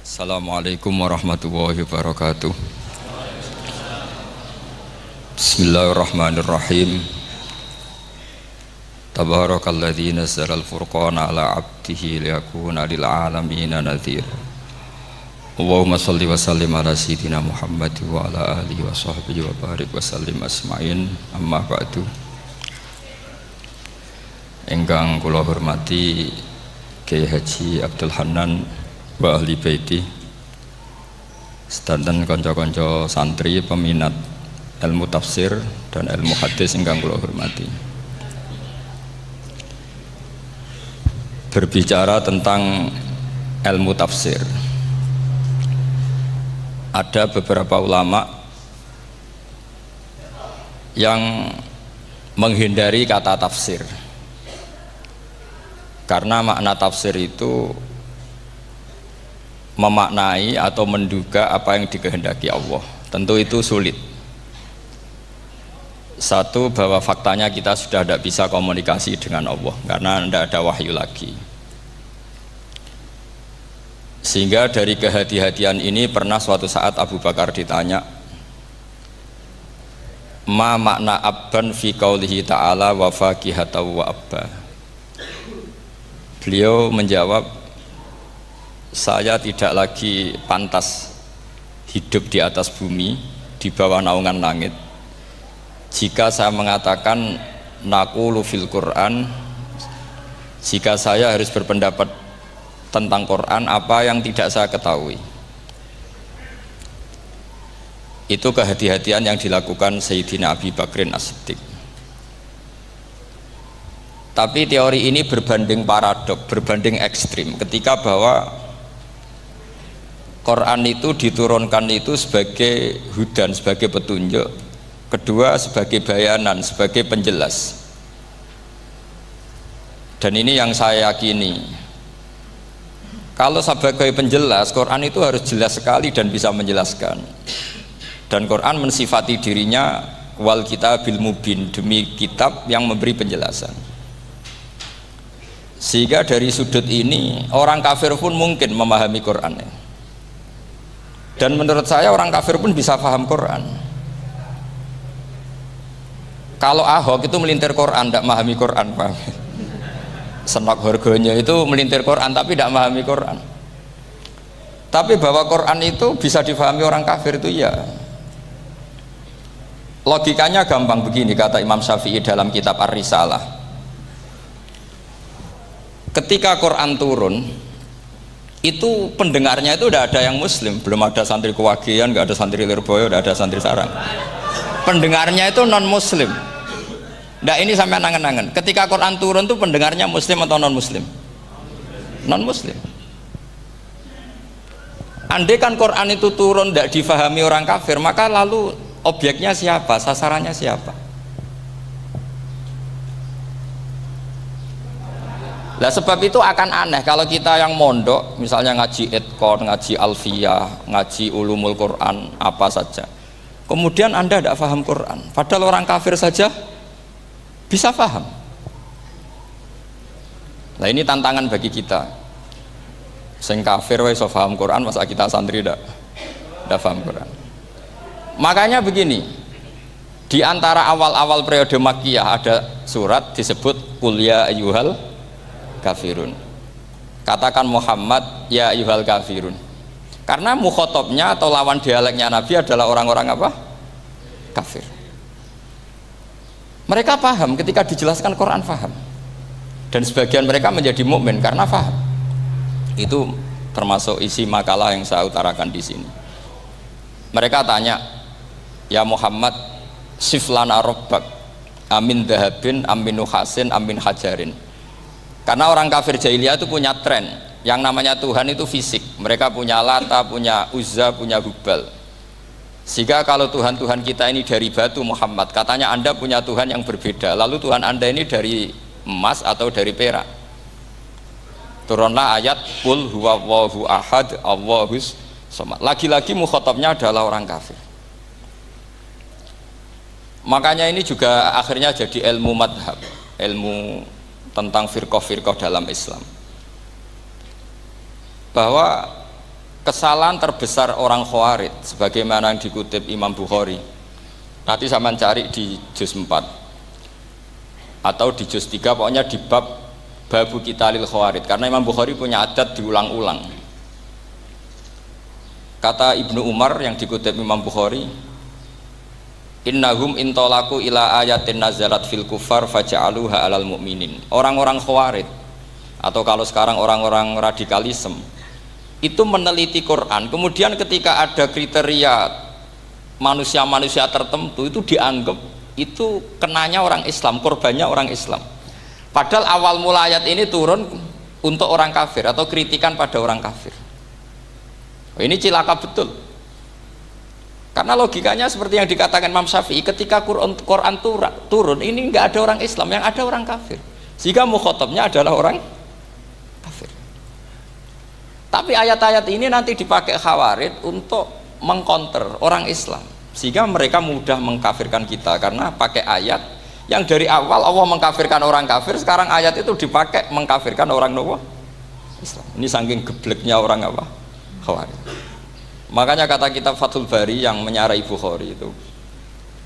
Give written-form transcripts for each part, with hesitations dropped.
Assalamualaikum warahmatullahi wabarakatuh. Bismillahirrahmanirrahim. Tabarakalladzi nazzala al-furqana ala 'abdihi liyakuna lil 'alamin nadhira. Allahumma shalli wa sallim ala sayyidina Muhammad wa ala alihi wa sahbihi wa barik wa sallim asma'in. Amma ba'du. Ingkang kula hormati Kiai Haji Abdul Hanan wa ahli baiti, sedanten kanca-kanca santri peminat ilmu tafsir dan ilmu hadis ingkang kula hormati. Berbicara tentang ilmu tafsir, ada beberapa ulama yang menghindari kata tafsir karena makna tafsir itu memaknai atau menduga apa yang dikehendaki Allah. Tentu itu sulit. Satu, bahwa faktanya kita sudah tidak bisa komunikasi dengan Allah karena tidak ada wahyu lagi. Sehingga dari kehati-hatian ini pernah suatu saat Abu Bakar ditanya, ma makna abban fi qaulihi ta'ala wa faqihatan wa abba. Beliau menjawab, saya tidak lagi pantas hidup di atas bumi, di bawah naungan langit, jika saya mengatakan naqulu fil Quran, jika saya harus berpendapat tentang Quran apa yang tidak saya ketahui. Itu kehati-hatian yang dilakukan Sayyidina Abi Bakrin As-Siddiq. Tapi teori ini berbanding paradok, berbanding ekstrim, ketika bahwa Quran itu diturunkan itu sebagai hudan, sebagai petunjuk, kedua sebagai bayanan, sebagai penjelas. Dan ini yang saya yakini, kalau sebagai penjelas, Quran itu harus jelas sekali dan bisa menjelaskan. Dan Quran mensifati dirinya wal kitabil mubin, demi kitab yang memberi penjelasan. Sehingga dari sudut ini orang kafir pun mungkin memahami Quran. Dan menurut saya orang kafir pun bisa paham Quran. Kalau Ahok itu melintir Quran, tidak memahami Quran, paham? Senok harganya itu melintir Quran tapi tidak memahami Quran. Tapi bahwa Quran itu bisa difahami orang kafir itu ya. Logikanya gampang begini, kata Imam Syafi'i dalam kitab Ar-Risalah. Ketika Quran turun, itu pendengarnya itu tidak ada yang muslim, belum ada santri Kewagian, nggak ada santri Lirboyo, nggak ada santri Sarang. Pendengarnya itu non muslim. Nah ini sampai nangen-nangen, ketika Quran turun itu pendengarnya muslim atau non muslim? Non muslim. Andai kan Quran itu turun tidak difahami orang kafir, maka lalu objeknya siapa, sasarannya siapa? Nah sebab itu akan aneh kalau kita yang mondok, misalnya ngaji Idqon, ngaji Alfiyah, ngaji Ulumul Quran, apa saja, kemudian Anda tidak paham Quran, padahal orang kafir saja bisa paham. Nah ini tantangan bagi kita. Sing kafir wis iso paham Quran, masa kita santri tidak paham Quran. Makanya begini, di antara awal-awal periode Makkiyah ada surat disebut Qul ya ayyuhal kafirun. Katakan Muhammad ya ayyuhal kafirun. Karena mukhotabnya atau lawan dialeknya Nabi adalah orang-orang apa? Kafir. Mereka paham ketika dijelaskan Quran, paham. Dan sebagian mereka menjadi mukmin karena paham. Itu termasuk isi makalah yang saya utarakan di sini. Mereka tanya, ya Muhammad, siflana rabbak amin dahabin amin nuhasin amin hajarin. Karena orang kafir jahiliyah itu punya tren yang namanya Tuhan itu fisik. Mereka punya Lata, punya Uzza, punya Hubal. Sehingga kalau Tuhan-Tuhan kita ini dari batu Muhammad, katanya Anda punya Tuhan yang berbeda. Lalu Tuhan Anda ini dari emas atau dari perak. Turunlah ayat Qul huwallahu ahad Allahus samad. Lagi-lagi mukhatabnya adalah orang kafir. Makanya ini juga akhirnya jadi ilmu madhab, ilmu tentang firqah-firqah dalam Islam, bahwa kesalahan terbesar orang Khawarij sebagaimana yang dikutip Imam Bukhari. Nanti sampean cari di juz 4 atau di juz 3, pokoknya di bab Babu Qitalil Khawarij, karena Imam Bukhari punya adat diulang-ulang. Kata Ibnu Umar yang dikutip Imam Bukhari, innahum intolaku ila ayatin nazalat fil kufar faja'aluha alal mu'minin. Orang-orang Khawarij atau kalau sekarang orang-orang radikalisme itu meneliti Quran, kemudian ketika ada kriteria manusia-manusia tertentu itu dianggap itu kenanya orang Islam, korbannya orang Islam. Padahal awal mula ayat ini turun untuk orang kafir atau kritikan pada orang kafir. Ini cilaka betul. Karena logikanya seperti yang dikatakan Imam Syafi'i, ketika Quran turun ini nggak ada orang Islam, yang ada orang kafir. Sehingga mukhatabnya adalah orang kafir. Tapi ayat-ayat ini nanti dipakai Khawarij untuk mengcounter orang Islam, sehingga mereka mudah mengkafirkan kita karena pakai ayat yang dari awal Allah mengkafirkan orang kafir, sekarang ayat itu dipakai mengkafirkan orang Islam. Ini saking gebleknya orang apa? Khawarij. Makanya kata kitab Fathul Bari yang menyarai Bukhari itu,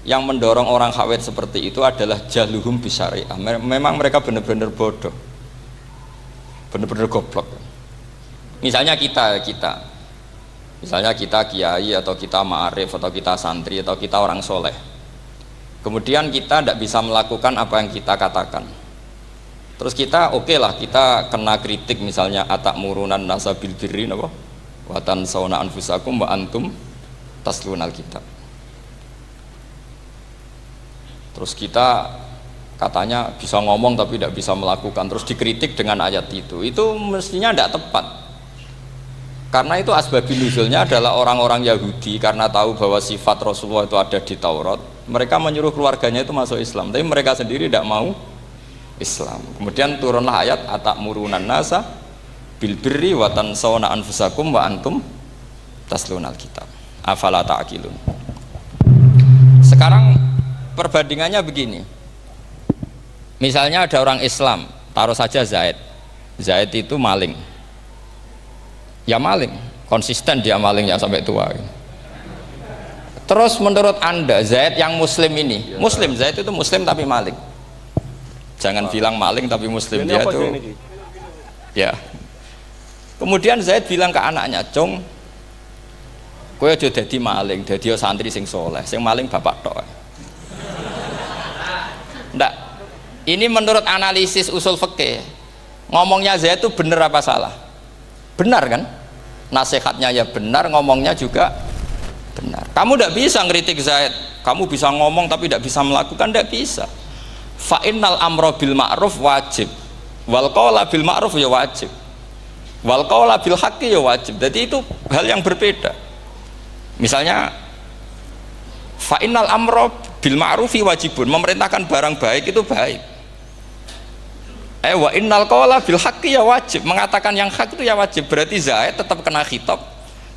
yang mendorong orang Khawarij seperti itu adalah jahluhum bisyariah. Memang mereka benar-benar bodoh, benar-benar goblok. Misalnya kita kiai atau kita ma'arif atau kita santri atau kita orang soleh, kemudian kita tidak bisa melakukan apa yang kita katakan, terus kita oke lah, kita kena kritik misalnya atakmurunan nasa bil birri napa wa tansawna anfusakum wa antum taslunal kitab. Terus kita katanya bisa ngomong tapi tidak bisa melakukan, terus dikritik dengan ayat itu mestinya tidak tepat. Karena itu asbabun nuzulnya adalah orang-orang Yahudi karena tahu bahwa sifat Rasulullah itu ada di Taurat, mereka menyuruh keluarganya itu masuk Islam, tapi mereka sendiri tidak mau Islam. Kemudian turunlah ayat atakmurunan nasa bil birri wa tansawna anfusakum wa antum taslunal kitab afala ta'qilun. Sekarang perbandingannya begini, misalnya ada orang Islam, taruh saja Zaid itu maling, ya maling, konsisten dia malingnya sampai tua. Terus menurut Anda Zaid yang muslim ini, muslim, Zaid itu muslim tapi maling, jangan bilang maling tapi muslim, dia itu ya. Kemudian Zaid bilang ke anaknya, "Cung, kowe aja dadi maling, dadi santri sing soleh, sing maling bapak tok." Ndak, ini menurut analisis usul fikih, ngomongnya Zaid itu benar apa salah? Benar kan? Nasihatnya ya benar, ngomongnya juga benar. Kamu tidak bisa ngeritik Zaid, kamu bisa ngomong tapi tidak bisa melakukan, tidak bisa. Fa innal amra bil ma'ruf wajib, wal qawla bil ma'ruf ya wajib, wal qawla bil haqqi ya wajib. Jadi itu hal yang berbeda. Misalnya fa innal amra bil ma'rufi wajibun, memerintahkan barang baik itu baik. Wa innal qawla bil haqqi ya wajib, mengatakan yang hak itu ya wajib. Berarti Zaid tetap kena khitab,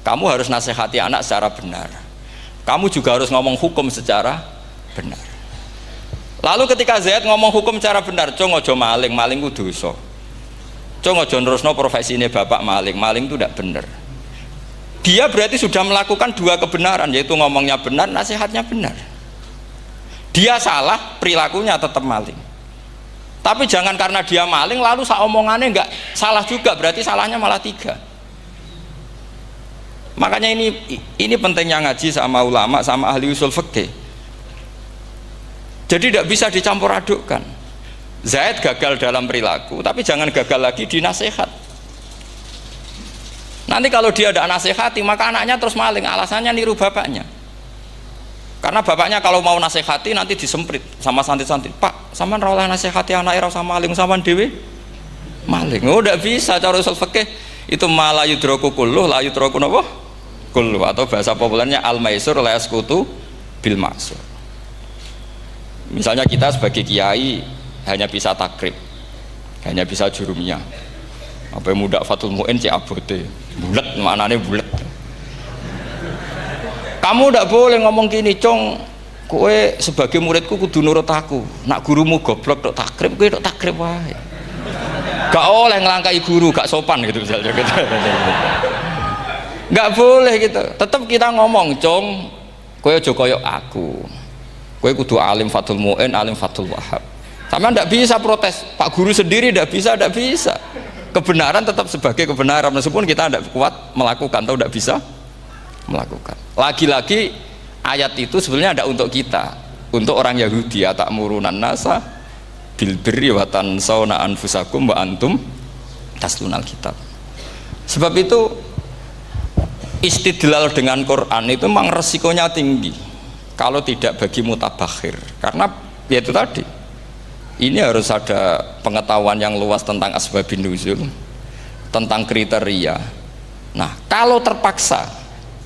kamu harus nasihati anak secara benar, kamu juga harus ngomong hukum secara benar. Lalu ketika Zaid ngomong hukum secara benar, cung ojo maling, maling itu dosa, cung ojo nerusno profesine bapak maling, maling itu tidak benar. Dia berarti sudah melakukan dua kebenaran, yaitu ngomongnya benar, nasihatnya benar. Dia salah, perilakunya tetap maling. Tapi jangan karena dia maling lalu omongannya enggak salah juga, berarti salahnya malah tiga. Makanya ini pentingnya ngaji sama ulama, sama ahli usul fikih. Jadi tidak bisa dicampur adukkan. Zaid gagal dalam perilaku, tapi jangan gagal lagi di nasihat. Nanti kalau dia tidak nasihati, maka anaknya terus maling, alasannya niru bapaknya. Karena bapaknya kalau mau nasihati nanti disemprit sama santri-santri, "Pak, sampean ora oleh nasihati anake ora usah maling, sampean dhewe maling." Oh, tidak bisa, cara usul fikih itu malah yudroku kulluh la yudroku napa kulluh, atau bahasa populernya al maisur la yasqutu bil ma'sur. Misalnya kita sebagai kiai hanya bisa takrib, hanya bisa jurumiyah, apa muda fatul muin cek abote bulet, maknane bulet. Kamu tidak boleh ngomong gini, "Cung, kowe sebagai muridku kudu nurut aku, nak gurumu goblok tok takrib, kowe tok takrib wae." Gak oleh ngelangkai guru, gak sopan gitu misalnya. Nggak boleh gitu. Tetap kita ngomong, "Cung, kowe aja koyo aku. Kowe kudu alim Fathul Mu'in, alim Fathul Wahhab." Sama ndak bisa protes. Pak guru sendiri ndak bisa. Kebenaran tetap sebagai kebenaran meskipun kita ndak kuat melakukan atau ndak bisa melakukan. Lagi-lagi ayat itu sebenarnya ada untuk kita, untuk orang Yahudi, atakmurunan nasa bil birri wa tansawna anfusakum wa antum taslunal kitab. Sebab itu istidlal dengan Quran itu memang resikonya tinggi kalau tidak bagi mutabakhir, karena ya itu tadi, ini harus ada pengetahuan yang luas tentang asbabun nuzul, tentang kriteria. Nah kalau terpaksa,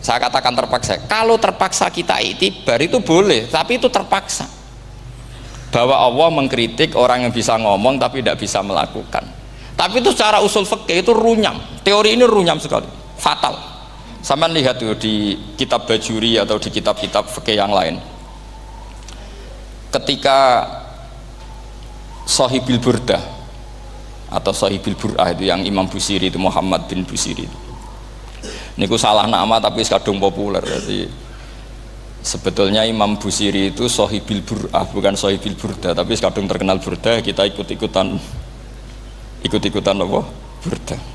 saya katakan terpaksa, kalau terpaksa kita iktibar itu boleh, tapi itu terpaksa, bahwa Allah mengkritik orang yang bisa ngomong tapi tidak bisa melakukan. Tapi itu secara usul fikih itu runyam, teori ini runyam sekali, fatal. Sama lihat tuh di kitab Bajuri atau di kitab-kitab fikih yang lain, ketika Shahibil Burdah atau Shahibil Bur'ah itu yang Imam Busiri itu, Muhammad bin Busiri itu, ini ku salah nama tapi kadung populer. Jadi sebetulnya Imam Busiri itu Shahibil Bur'ah bukan Shahibil Burdah, tapi kadung terkenal Burdah, kita ikut-ikutan apa? Burdah.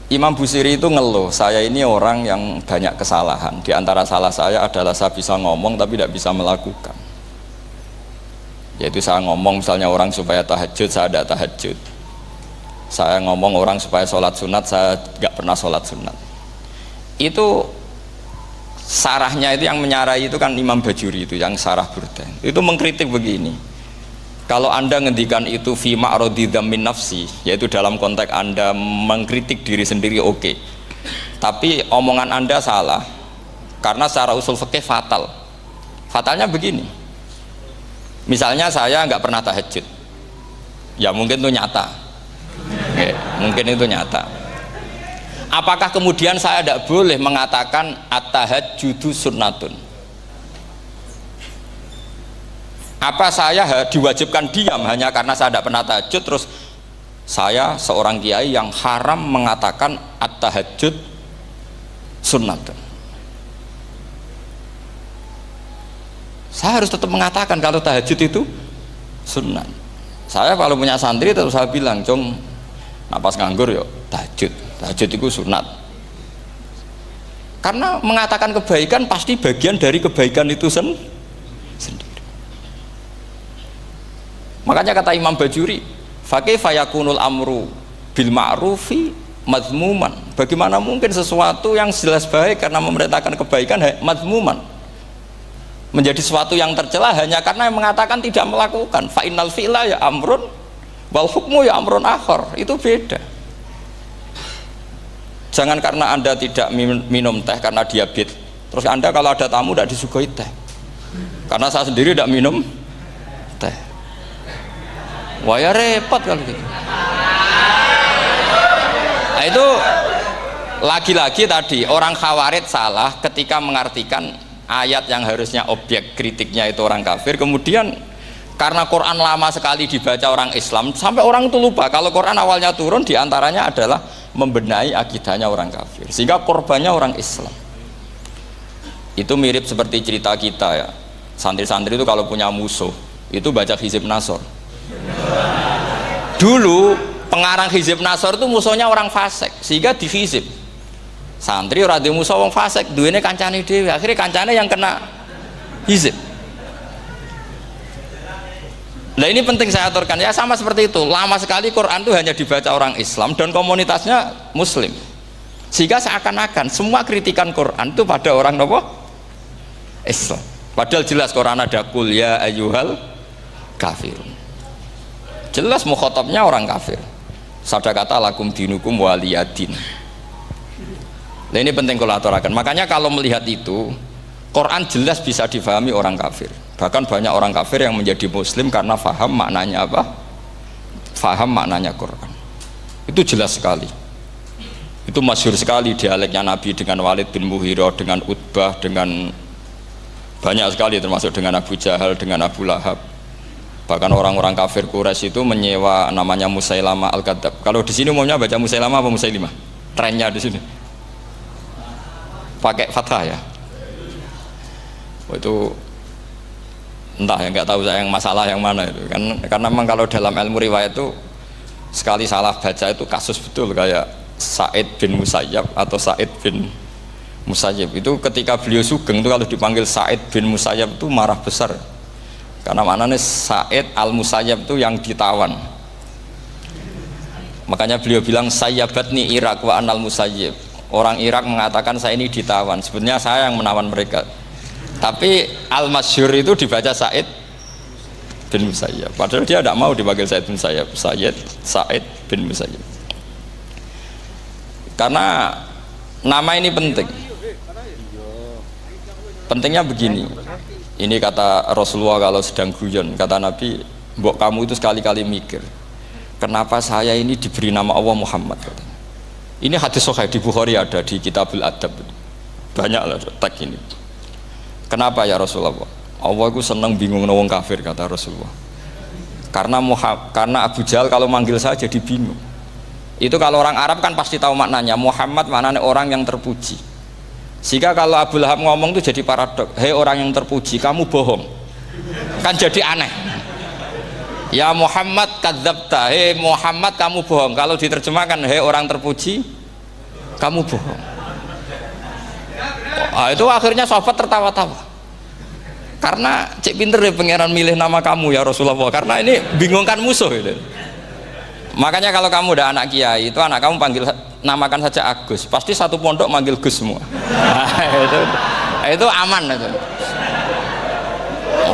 Imam Busiri itu ngeluh, saya ini orang yang banyak kesalahan. Di antara salah saya adalah saya bisa ngomong tapi tidak bisa melakukan. Yaitu saya ngomong misalnya orang supaya tahajud, saya tidak tahajud. Saya ngomong orang supaya sholat sunat, saya tidak pernah sholat sunat. Itu sarahnya itu yang menyarai itu kan Imam Bajuri itu, yang sarah Burdah. Itu mengkritik begini. Kalau Anda ngendikan itu fi ma'radi dzammin nafsi, yaitu dalam konteks Anda mengkritik diri sendiri, oke. Tapi omongan Anda salah, karena secara usul fikih fatal. Fatalnya begini. Misalnya saya nggak pernah tahajud, ya mungkin itu nyata. Oke, mungkin itu nyata. Apakah kemudian saya tidak boleh mengatakan at-tahajjudu sunnatun? Apa saya diwajibkan diam hanya karena saya tidak pernah tahajud, terus saya seorang kiai yang haram mengatakan at-tahajjud sunnatun? Saya harus tetap mengatakan kalau tahajud itu sunnah. Saya kalau punya santri terus saya bilang, "Cung, napas nganggur yuk tahajud itu sunat." Karena mengatakan kebaikan pasti bagian dari kebaikan itu sendiri. Makanya kata Imam Bajuri, fakaifa yakunul amru bil ma'rufi mazmuman. Bagaimana mungkin sesuatu yang jelas baik karena memerintahkan kebaikan mazmuman menjadi sesuatu yang tercela hanya karena yang mengatakan tidak melakukan. Fa innal fi'la ya amrun wal hukmu ya amrun akhar. Itu beda. Jangan karena Anda tidak minum teh karena diabetes, terus Anda kalau ada tamu tidak disuguhi teh. Karena saya sendiri tidak minum teh. Wah ya repot kalau gitu. Nah itu lagi-lagi tadi orang Khawarij salah ketika mengartikan ayat yang harusnya objek kritiknya itu orang kafir, kemudian karena Quran lama sekali dibaca orang Islam sampai orang itu lupa kalau Quran awalnya turun diantaranya adalah membenahi akidahnya orang kafir, sehingga korbannya orang Islam. Itu mirip seperti cerita kita ya, santri-santri itu kalau punya musuh itu baca Hizib Nasor. Dulu pengarang Hizib Nasor itu musuhnya orang fasik, sehingga dihizib. Santri ora duwe musuh wong fasik, duwene kancane dhewe, akhirnya kancane yang kena hizib. Nah ini penting saya aturkan ya, sama seperti itu. Lama sekali Quran itu hanya dibaca orang Islam dan komunitasnya Muslim, sehingga seakan-akan semua kritikan Quran itu pada orang nopo Islam. Padahal jelas Quran ada kul ya ayyuhal kafirun. Jelas mukhatabnya orang kafir. Sadaqata lakum dinukum waliyadin. Nah ini penting kalau aturakan. Makanya kalau melihat itu, Quran jelas bisa difahami orang kafir. Bahkan banyak orang kafir yang menjadi muslim karena faham maknanya apa? Faham maknanya Quran. Itu jelas sekali. Itu masyhur sekali dialeknya Nabi dengan Walid bin Mughirah, dengan Utbah, dengan banyak sekali, termasuk dengan Abu Jahal, dengan Abu Lahab. Bahkan orang-orang kafir Quraisy itu menyewa namanya Musailamah Al-Kadzab. Kalau di sini umumnya baca Musailamah apa Musailimah? trennya di sini. Pakai fathah ya. Itu entah ya, nggak tahu saya yang masalah yang mana itu kan, karena memang kalau dalam ilmu riwayat itu sekali salah baca itu kasus betul, kayak Sa'id bin Musayyab atau Sa'id bin Musayyib itu ketika beliau sugeng itu kalau dipanggil Sa'id bin Musayyab itu marah besar, karena maknanya Sa'id al Musayyab itu yang ditawan, makanya beliau bilang sayyabatni Irak wa anal Musayyib, orang Irak mengatakan saya ini ditawan, sebenarnya saya yang menawan mereka. Tapi al-masyhur itu dibaca Sa'id bin Musayyab, padahal dia tidak mau dipanggil Sa'id bin Musayyab, Sa'id bin Musayyab. Karena nama ini penting. Pentingnya begini. Ini kata Rasulullah kalau sedang guyon, kata Nabi, mbok kamu itu sekali-kali mikir, kenapa saya ini diberi nama Allah Muhammad, katanya. Ini hadis sahih di Bukhari, ada di Kitabul Adab. Banyak lah tag ini. Kenapa ya Rasulullah? Allah itu senang bingung wong kafir, kata Rasulullah. Karena Abu Jahal kalau manggil saya jadi bingung. Itu kalau orang Arab kan pasti tahu maknanya. Muhammad maknanya orang yang terpuji. Sehingga kalau Abu Lahab ngomong itu jadi paradok. Hei orang yang terpuji, kamu bohong. Kan jadi aneh. Ya Muhammad kadzabta. Hei Muhammad kamu bohong. Kalau diterjemahkan hei orang terpuji, kamu bohong. Itu akhirnya sahabat tertawa-tawa, karena cek pinter ya pangeran milih nama kamu ya Rasulullah, karena ini bingungkan musuh gitu. Makanya kalau kamu udah anak kiai itu anak kamu panggil, namakan saja Agus, pasti satu pondok manggil Gus semua. Itu aman itu.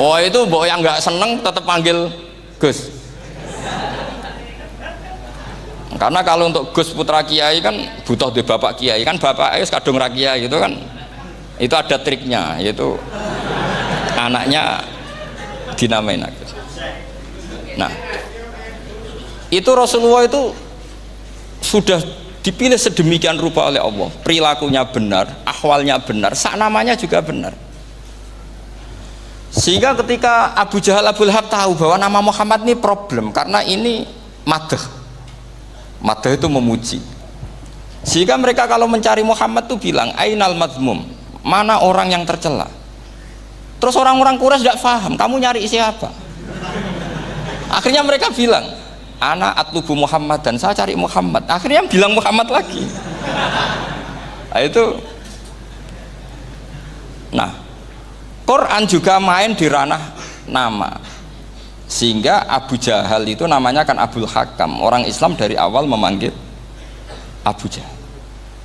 Oh itu mbok yang nggak seneng tetap panggil Gus. Karena kalau untuk Gus putra kiai kan butuh di bapak kiai, kan bapak kadung ra kiai gitu kan. Itu ada triknya, yaitu anaknya dinamain Agus. Nah, itu Rasulullah itu sudah dipilih sedemikian rupa oleh Allah, perilakunya benar, ahwalnya benar, sak namanya juga benar. Sehingga ketika Abu Jahal, Abu Lahab tahu bahwa nama Muhammad ini problem, karena ini madh itu memuji. Sehingga mereka kalau mencari Muhammad tuh bilang ainal madmum, mana orang yang tercela. Terus orang-orang Quraisy tidak paham, kamu nyari siapa? Akhirnya mereka bilang, ana atlubu Muhammad, dan saya cari Muhammad. Akhirnya bilang Muhammad lagi. Nah, itu. Nah, Quran juga main di ranah nama. Sehingga Abu Jahal itu namanya kan Abul Hakam. Orang Islam dari awal memanggil Abu Jahal.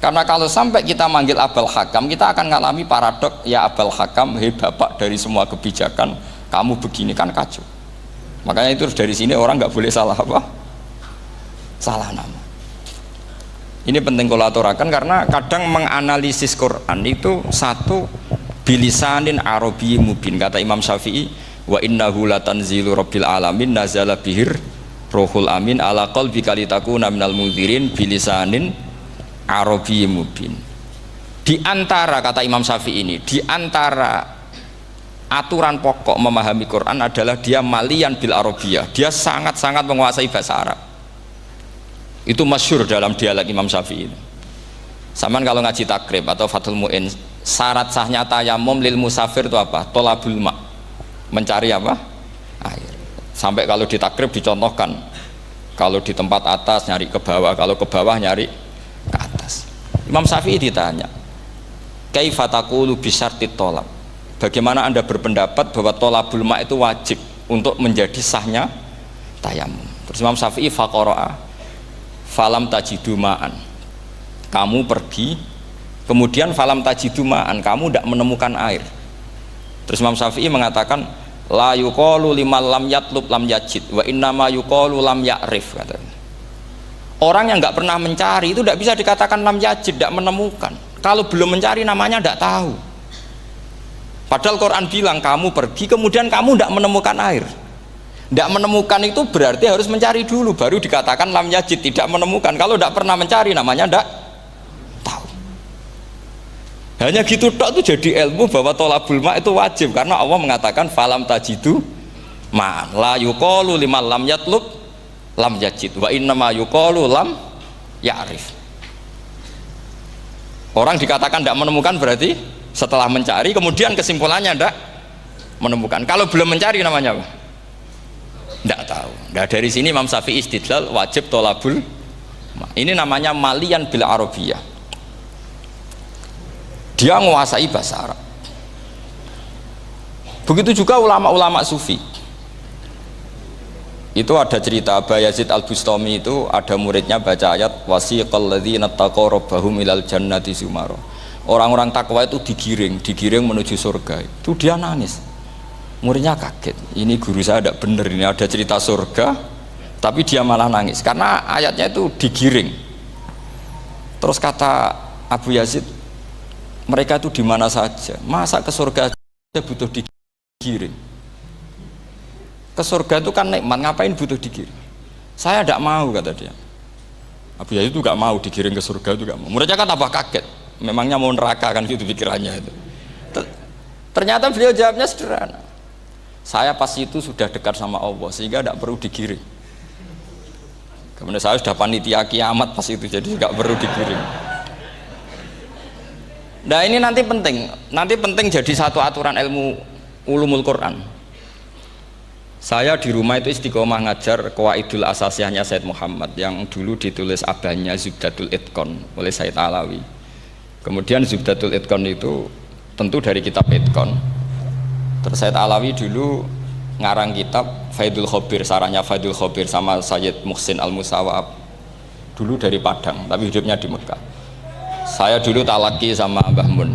Karena kalau sampai kita manggil Abul Hakam, kita akan mengalami paradok, ya Abul Hakam, hei bapak dari semua kebijakan, kamu begini kan kacau. Makanya itu dari sini orang nggak boleh salah apa? Salah nama. Ini penting kalau aturakan, karena kadang menganalisis Quran itu satu bilisanin Arabi mubin, kata Imam Syafi'i, wa innahu latanzilu rabbil alamin nazala bihir rohul amin ala qalbika litakuna minal mudhirin bilisanin Arabi mubin. Di antara, kata Imam Syafi'i ini, di antara aturan pokok memahami Quran adalah dia malian bil arabiyah, dia sangat-sangat menguasai bahasa Arab. Itu masyhur dalam dialek Imam Syafi'i ini. Saman kalau ngaji takrib atau Fathul Mu'in, syarat sahnya tayamum lil musafir itu apa? Tolabul ma', mencari apa? Air. Sampai kalau di takrib dicontohkan, kalau di tempat atas nyari ke bawah, kalau ke bawah nyari ke atas. Imam Syafi'i ditanya, kaifa taqulu bi syartit tolab, bagaimana anda berpendapat bahwa tolabul ma' itu wajib untuk menjadi sahnya tayamum? Terus Imam Syafi'i faqara'a falam tajidu ma'an, kamu pergi kemudian falam tajidu ma'an, kamu tidak menemukan air. Terus Imam Syafi'i mengatakan la yuqalu liman lam yatlub lam yajid wa innama yuqalu lam ya'rif, katanya. Orang yang nggak pernah mencari itu tidak bisa dikatakan lam yajid, tidak menemukan. Kalau belum mencari namanya tidak tahu. Padahal Quran bilang kamu pergi kemudian kamu tidak menemukan air. Tidak menemukan itu berarti harus mencari dulu, baru dikatakan lam yajid, tidak menemukan. Kalau tidak pernah mencari namanya tidak tahu. Hanya gitu tok itu jadi ilmu bahwa tolabul ma' itu wajib, karena Allah mengatakan falam tajidu ma'an la yuqalu liman lam yatlub lam yajid wa innama yuqalu lam ya'rif. Orang dikatakan tidak menemukan berarti setelah mencari kemudian kesimpulannya tidak menemukan. Kalau belum mencari namanya apa? Tidak tahu. Nah, dari sini Imam Syafi'i istidlal wajib tolabul. Ini namanya malian bil arabiyah. Dia menguasai bahasa Arab. Begitu juga ulama-ulama sufi. Itu ada cerita Aba Yazid Al-Bustami, itu ada muridnya baca ayat wasiqal ladzina taqaw rabbahum ilal jannati zumara. Orang-orang takwa itu digiring menuju surga. Itu dia nangis. Muridnya kaget. Ini guru saya tidak benar, ini ada cerita surga tapi dia malah nangis karena ayatnya itu digiring. Terus kata Abu Yazid, mereka itu di mana saja? Masa ke surga aja butuh digiring? Ke surga itu kan nikmat, ngapain butuh digiring? Saya tidak mau, kata dia. Abu Yazid itu gak mau digiring ke surga, itu gak mau. Muridnya kan tambah kaget, memangnya mau neraka kan gitu pikirannya itu. Ternyata beliau jawabnya sederhana, saya pas itu sudah dekat sama Allah sehingga tidak perlu digiring. Kemudian saya sudah panitia kiamat pas itu, jadi gak perlu digiring. Nah ini nanti penting jadi satu aturan ilmu ulumul Quran. Saya di rumah itu istiqomah ngajar Qawaidul Asasiyahnya Said Muhammad yang dulu ditulis abahnya Zubdatul Itqon oleh Said Alawi. Kemudian Zubdatul Itqon itu tentu dari kitab Itqon. Terus Said Alawi dulu ngarang kitab Faidul Khobir, sarahnya Faidul Khobir sama Sayyid Muhsin Al-Musawab, dulu dari Padang tapi hidupnya di Mekah. Saya dulu talaki sama Mbah Mun.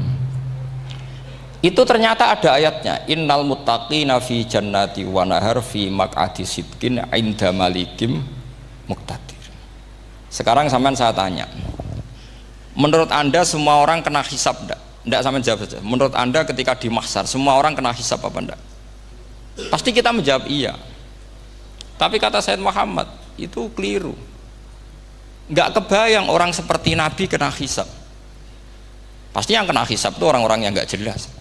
Itu ternyata ada ayatnya, innal muttaqina fi jannati wa nahar fi maq'adi sidqin 'inda malikim muqtadir. Sekarang sampean saya tanya, menurut Anda semua orang kena hisab enggak? Enggak, sampean jawab saja. Menurut Anda ketika di mahsyar semua orang kena hisab apa enggak? Pasti kita menjawab iya. Tapi kata Said Muhammad, itu keliru. Enggak kebayang orang seperti Nabi kena hisab. Pasti yang kena hisab itu orang-orang yang enggak jelas.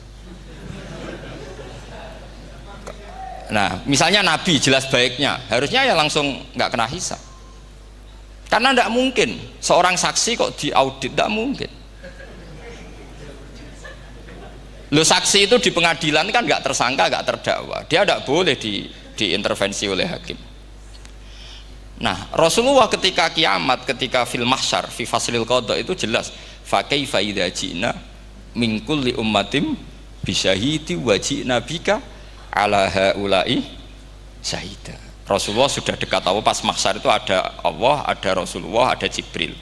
Nah, misalnya Nabi jelas baiknya, harusnya ya langsung nggak kena hisab. Karena tidak mungkin seorang saksi kok diaudit, tidak mungkin. Lo saksi itu di pengadilan kan nggak tersangka, nggak terdakwa, dia tidak boleh diintervensi oleh hakim. Nah, Rasulullah ketika kiamat, ketika fil mahsyar, fi faslil qada itu jelas, fa kaifa idza ji'na min kulli ummatin bisyahidi wa ji'na bika ala haula'i syahida. Rasulullah sudah dekat Allah, pas mahsyar itu ada Allah, ada Rasulullah, ada Jibril.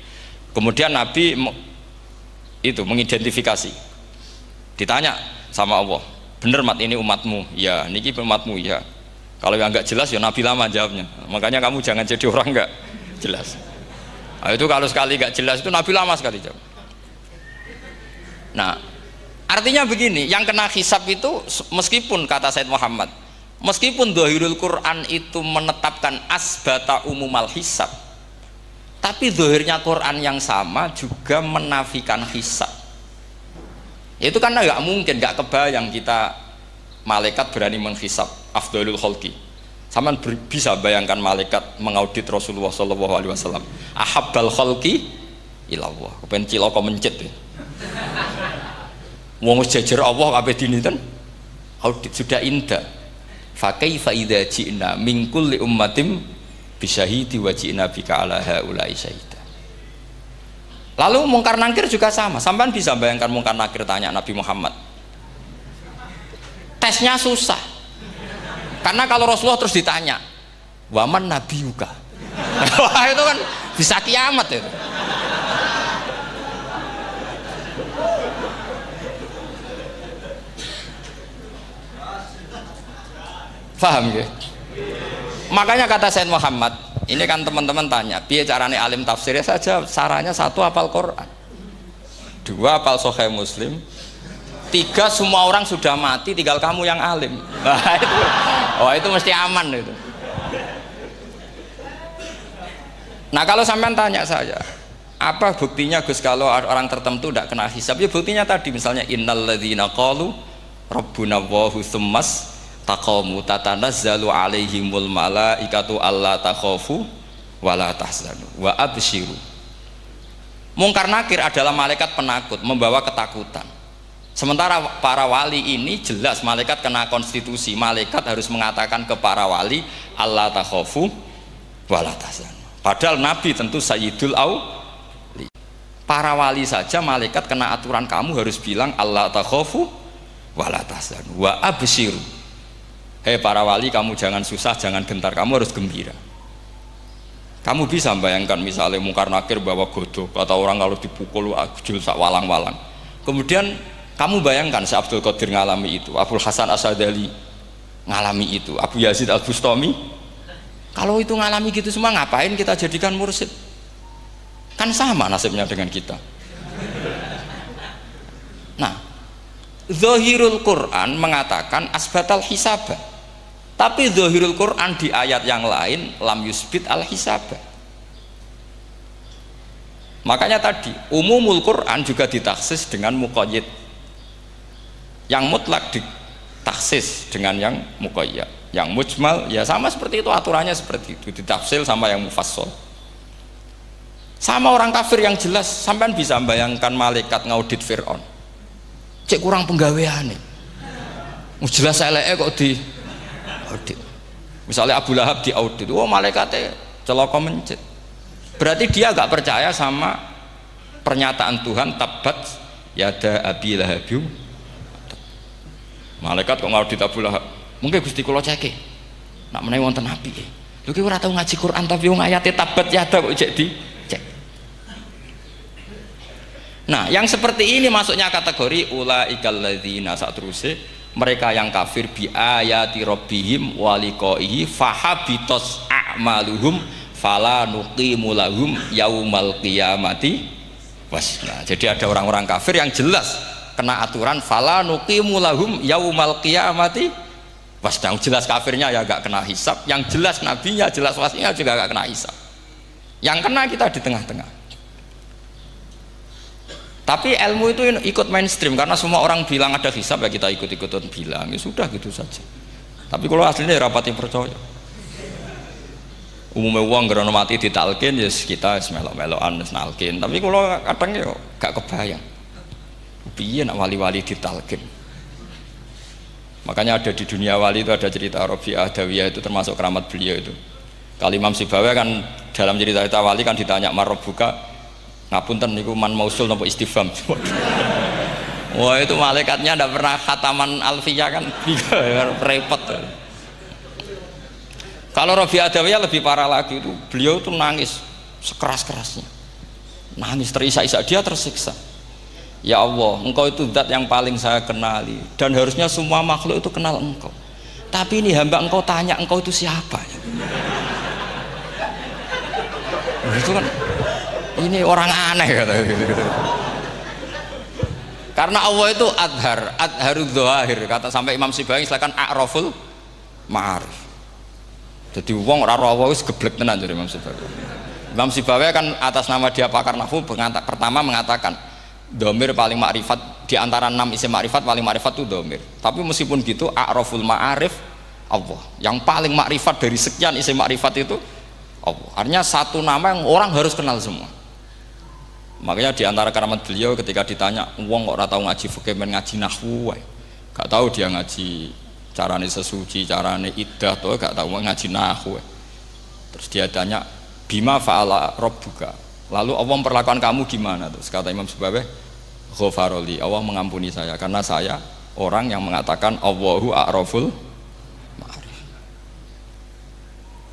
Kemudian Nabi itu mengidentifikasi, ditanya sama Allah, bener mat ini umatmu? Ya, niki umatmu ya. Kalau yang enggak jelas ya Nabi lama jawabnya. Makanya kamu jangan jadi orang enggak jelas. Nah, itu kalau sekali enggak jelas itu Nabi lama sekali jawab. Nah, artinya begini, yang kena hisab itu meskipun kata Said Muhammad, meskipun Dhahirul Quran itu menetapkan asbata umumal hisab, tapi zahirnya Quran yang sama juga menafikan hisab. Itu karena nggak mungkin, nggak kebayang kita malaikat berani menghisab afdalul khalqi. Sama bisa bayangkan malaikat mengaudit Rasulullah SAW, ahabbal khalqi ilallah, kepen ciloko mencit ya. Wong jajar Allah kabeh dinten audit sudah indah. Fa kaifa idza ji'na min kulli ummatin bisyahidi wa ji'na bika ala haula'i syahida. Lalu mungkar nakir juga sama. Sampean bisa bayangkan mungkar nakir tanya Nabi Muhammad. Tesnya susah. Karena kalau Rasulullah terus ditanya, "Waman nabiyuka?" Wah, itu kan bisa kiamat itu. Paham ya? Makanya kata Said Muhammad, ini kan teman-teman tanya, biar caranya alim tafsirnya saja, caranya satu hafal Quran, dua hafal Sahih Muslim, tiga semua orang sudah mati, tinggal kamu yang alim. Nah, itu, oh itu mesti aman itu. Nah kalau sampean tanya saya, apa buktinya Gus kalau orang tertentu tidak kena hisab? Ya buktinya tadi misalnya innalladzina qalu rabbuna Allahu tsummas taqamu tatanazzalu alaihimul malaikatu alla takhafu wala tahzanu wa absyiru. Mungkar nakir adalah malaikat penakut, membawa ketakutan. Sementara para wali ini jelas malaikat kena konstitusi, malaikat harus mengatakan ke para wali Allah takhafu wala tahzanu. Padahal Nabi tentu Sayyidul Auli. Para wali saja malaikat kena aturan, kamu harus bilang Allah takhafu wala tahzanu wa abshiru. Hei para wali, kamu jangan susah, jangan gentar, kamu harus gembira. Kamu bisa bayangkan misalnya mungkar nakir bawa godok, kata orang kalau dipukul jul sak walang-walang. Kemudian kamu bayangkan si Abdul Qadir ngalami itu, Abdul Hasan Asadali ngalami itu, Abu Yazid Al Bustami. Kalau itu ngalami gitu semua, ngapain kita jadikan mursyid? Kan sama nasibnya dengan kita. Nah, Zahirul Quran mengatakan asbatal hisabah, tapi Zahirul Quran di ayat yang lain lam yusbit al hisabah. Makanya tadi umumul Quran juga ditaksis dengan muqayyid, yang mutlak ditaksis dengan yang muqayyad, yang mujmal ya sama seperti itu, aturannya seperti itu, ditafsil sama yang mufassal. Sama orang kafir yang jelas, sampean bisa bayangkan malaikat ngaudit Fir'aun, cek kurang penggawean nih, jelas eleke kok di audit. Misalnya Abu Lahab di audit, oh malaikatnya celaka mencet, berarti dia gak percaya sama pernyataan Tuhan tabat yada abi lahabiu. Malaikat kok ngaudit Abu Lahab, mungkin Gusti kula ceke nak menawi wonten api lho ki ora tau ngaji Quran tapi wong ayate tabat yada kok cek di cek. Nah yang seperti ini masuknya kategori ulaikal ladzina, saat terusé mereka yang kafir bi ayati rabbihim wa liqaihi fahabitos a'maluhum fala nuqimu lahum yaumal qiyamati wasna. Jadi ada orang-orang kafir yang jelas kena aturan fala nuqimu lahum yaumal qiyamati wasna. Jelas kafirnya ya gak kena hisab, yang jelas nabinya, jelas wasinya juga gak kena hisab. Yang kena kita di tengah-tengah. Tapi ilmu itu ikut mainstream karena semua orang bilang ada hisab, ya kita ikut-ikutan bilang, ya sudah gitu saja. Tapi kalau aslinya ya rapati percaya. Umumnya uang gerono mati ditalkin ya kita melok-melokan nalkin. Tapi kalau kadang ya gak kebayang. Piye nak wali-wali ditalkin. Makanya ada di dunia wali itu ada cerita Rabi'ah Adawiyah, itu termasuk keramat beliau itu. Kali Imam Sibawi kan dalam cerita wali kan ditanya marabbuka, ngapunten niku man mausul nopo istifham. Wah itu malaikatnya ndak pernah khataman alfiyah kan, repot. Kalau Rabi'ah Adawiyah lebih parah lagi, itu beliau tuh nangis sekeras-kerasnya, nangis terisak-isak, dia tersiksa. Ya Allah, engkau itu zat yang paling saya kenali dan harusnya semua makhluk itu kenal engkau, tapi ini hamba engkau tanya engkau itu siapa ya? Itu kan ini orang aneh kata gitu. Karena Allah itu adharud dzahir, kata sampai Imam Sibawi silakan a'raful ma'arif. Jadi wong ora ora wis geblek tenan dari Imam Sibawi. Imam Sibawi kan atas nama dia pakar nahwu pertama mengatakan domir paling makrifat di antara 6 isim makrifat, paling makrifat itu domir. Tapi meskipun gitu a'raful ma'arif Allah, yang paling makrifat dari sekian isim makrifat itu Allah. Artinya satu nama yang orang harus kenal semua. Makanya di antara keramat beliau ketika ditanya wong kok ora tau ngaji fikih men ngaji nahwu wae, gak tahu dia ngaji carane sesuci, carane iddah tuh gak tahu ngaji nahwu. Terus dia tanya bima fa'ala rabbuka, lalu Allah memperlakukan kamu gimana? Terus kata Imam Sibawi ghafaroli, Allah mengampuni saya karena saya orang yang mengatakan Allahu a'raful ma'arif.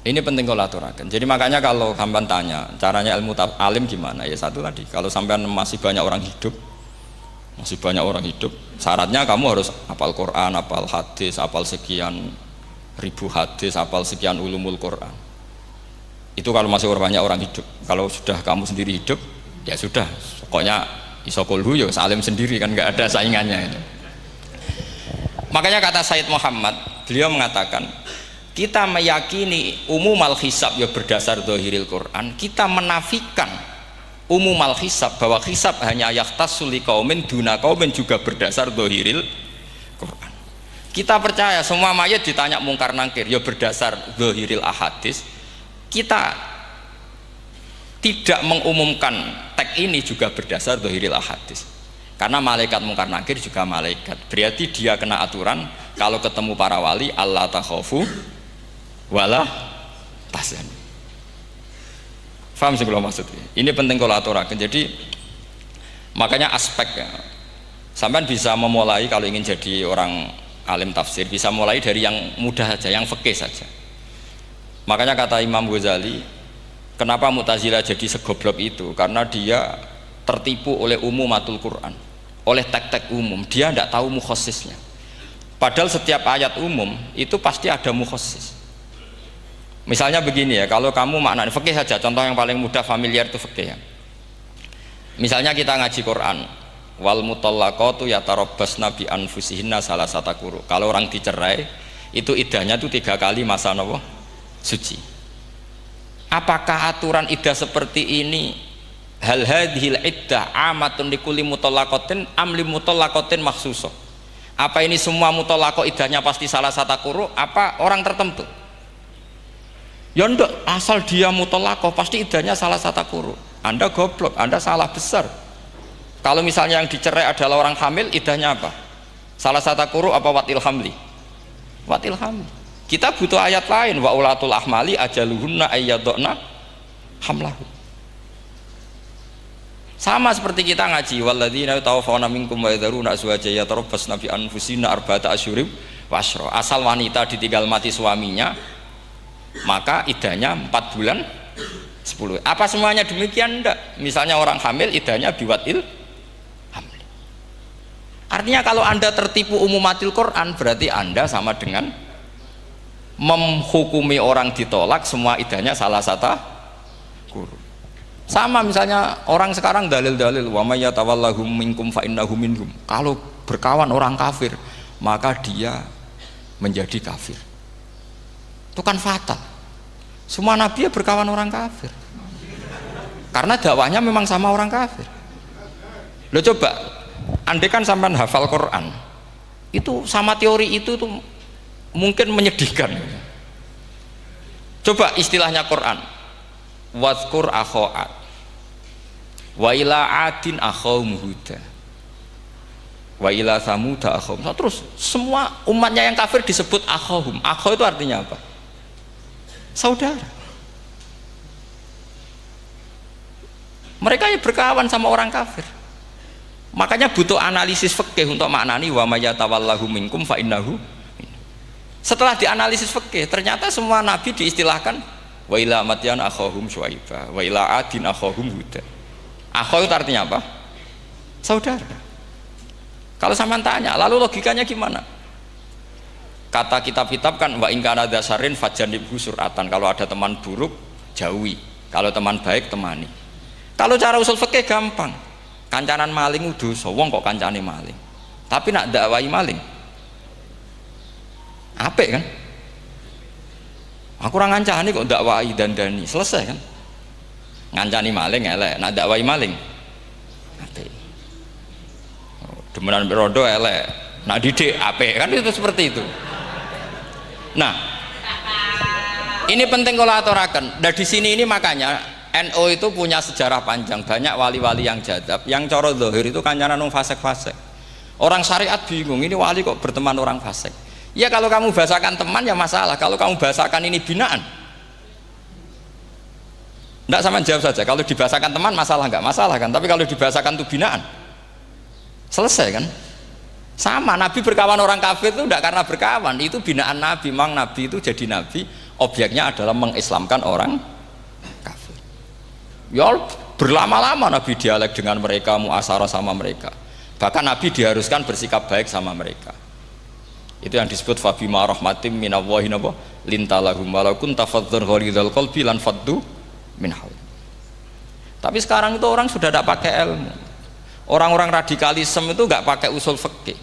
Ini penting kalau aturakan. Jadi makanya kalau sampean tanya caranya ilmu alim gimana, ya satu tadi, kalau sampean masih banyak orang hidup, syaratnya kamu harus hafal Quran, hafal hadis, hafal sekian ribu hadis, hafal sekian ulumul Quran. Itu kalau masih banyak orang hidup. Kalau sudah kamu sendiri hidup, ya sudah, pokoknya isokulhu ya salim sendiri kan, nggak ada saingannya itu. Makanya kata Sayyid Muhammad, beliau mengatakan kita meyakini umumal hisab ya berdasar dzahiril Quran, kita menafikan umumal hisab bahwa hisab hanya yahtassul liqaumin duna qaumin juga berdasar dzahiril Quran. Kita percaya semua mayat ditanya mungkar nangkir ya berdasar dzahiril ahadis. Kita tidak mengumumkan teks konteks ini juga berdasar dhahiril ahadits. Karena malaikat mungkar nakir juga malaikat. Berarti dia kena aturan kalau ketemu para wali Allah takhafu wala tahzanu. Faham sih kalau maksudnya? Ini penting kalau aturakan. Jadi makanya aspek ya, sampean bisa memulai kalau ingin jadi orang alim tafsir bisa mulai dari yang mudah saja, yang fikih saja. Makanya kata Imam Ghazali, kenapa Mu'tazilah jadi segoblok itu? Karena dia tertipu oleh umumatul Quran, oleh tek-tek umum. Dia tidak tahu mukhassisnya. Padahal setiap ayat umum itu pasti ada mukhassis. Misalnya begini ya, kalau kamu maknanya fikih saja, contoh yang paling mudah familiar itu fikih ya. Misalnya kita ngaji Quran, wal mutallaqatu yatarabbasna bi anfusihinna salasata quru. Kalau orang dicerai, itu iddahnya itu 3 kali masa nopo suci. Apakah aturan iddah seperti ini hal hadhil iddah amatun likulli mutallaqatin am li mutallaqatin makhsusah? Apa ini semua mutallaqah iddahnya pasti salasata quru apa orang tertentu? Ya enggak, asal dia mutallaqah pasti iddahnya salasata quru. Anda goblok, Anda salah besar. Kalau misalnya yang dicerai adalah orang hamil, iddahnya apa? Salasata quru apa watil hamli? Watil hamli. Kita butuh ayat lain, wa ulatul ahmali ajaluhunna ayyadna hamlahu. Sama seperti kita ngaji walladzina tawaffawna minkum wa yadharuna azwajan yatarabbasna bi anfusina arba'ata asyhurin wa asyra. Asal wanita ditinggal mati suaminya, maka iddahnya 4 bulan 10. Apa semuanya demikian? Enggak. Misalnya orang hamil iddahnya biwatil hamil. Artinya kalau Anda tertipu umumatil Quran berarti Anda sama dengan menghukumi orang ditolak semua iddahnya salah satu guru. Sama misalnya orang sekarang dalil-dalil wa may yatawallahum minkum fa innahu minhum. Kalau berkawan orang kafir maka dia menjadi kafir. Itu kan fatal. Semua nabi ya berkawan orang kafir. Karena dakwahnya memang sama orang kafir. Lo coba, andai kan sampean hafal Quran, itu sama teori itu tuh mungkin menyedihkan. Coba istilahnya Quran, wadhkur akho'at wa ila adin akhawum huda wa ila samuda akhawum. Terus semua umatnya yang kafir disebut akhawum. Akhaw itu artinya apa? Saudara. Mereka ya berkawan sama orang kafir. Makanya butuh analisis fikih untuk maknani wa may yatawallahu minkum fa innahu. Setelah dianalisis fikih, ternyata semua nabi diistilahkan wa ila madyan akhahum syuaiba wa ila adin akhahum huda. Akhaw itu artinya apa? Saudara. Kalau sampean tanya, lalu logikanya gimana? Kata kitab-kitab kan wa in kana dasarin fajanibhu suratan. Kalau ada teman buruk jauhi, kalau teman baik temani. Kalau cara usul fikih gampang. Kancanan maling dosa, wong kok kancane maling. Tapi nak dakwai maling apik kan? Aku ora ngancani kok dakwai dandani, selesai kan? Ngancani maling elek, nak dakwai maling apik. Demenan rondo elek, nak didik apik kan, itu seperti itu. Nah, ini penting kalau aturaken. Nah di sini ini makanya NU itu punya sejarah panjang, banyak wali-wali yang jadab, yang coro zahir itu kancanan wong fasik-fasik. Orang syariat bingung, ini wali kok berteman orang fasik. Ya kalau kamu bahasakan teman ya masalah, kalau kamu bahasakan ini binaan. Enggak, sama jawab saja, kalau dibahasakan teman masalah enggak? Masalah kan, tapi kalau dibahasakan itu binaan selesai kan? Sama, Nabi berkawan orang kafir itu enggak karena berkawan, itu binaan Nabi. Memang Nabi itu jadi Nabi, objeknya adalah mengislamkan orang kafir. Ya berlama-lama Nabi dialek dengan mereka, muasarah sama mereka. Bahkan Nabi diharuskan bersikap baik sama mereka. Itu yang disebut fabima rahmatim minallahi lintalahum walau kunta fadhdhan ghalidhal qalbi lan faddu min haul. Tapi sekarang itu orang sudah tidak pakai ilmu. Orang-orang radikalisme itu nggak pakai usul fikih.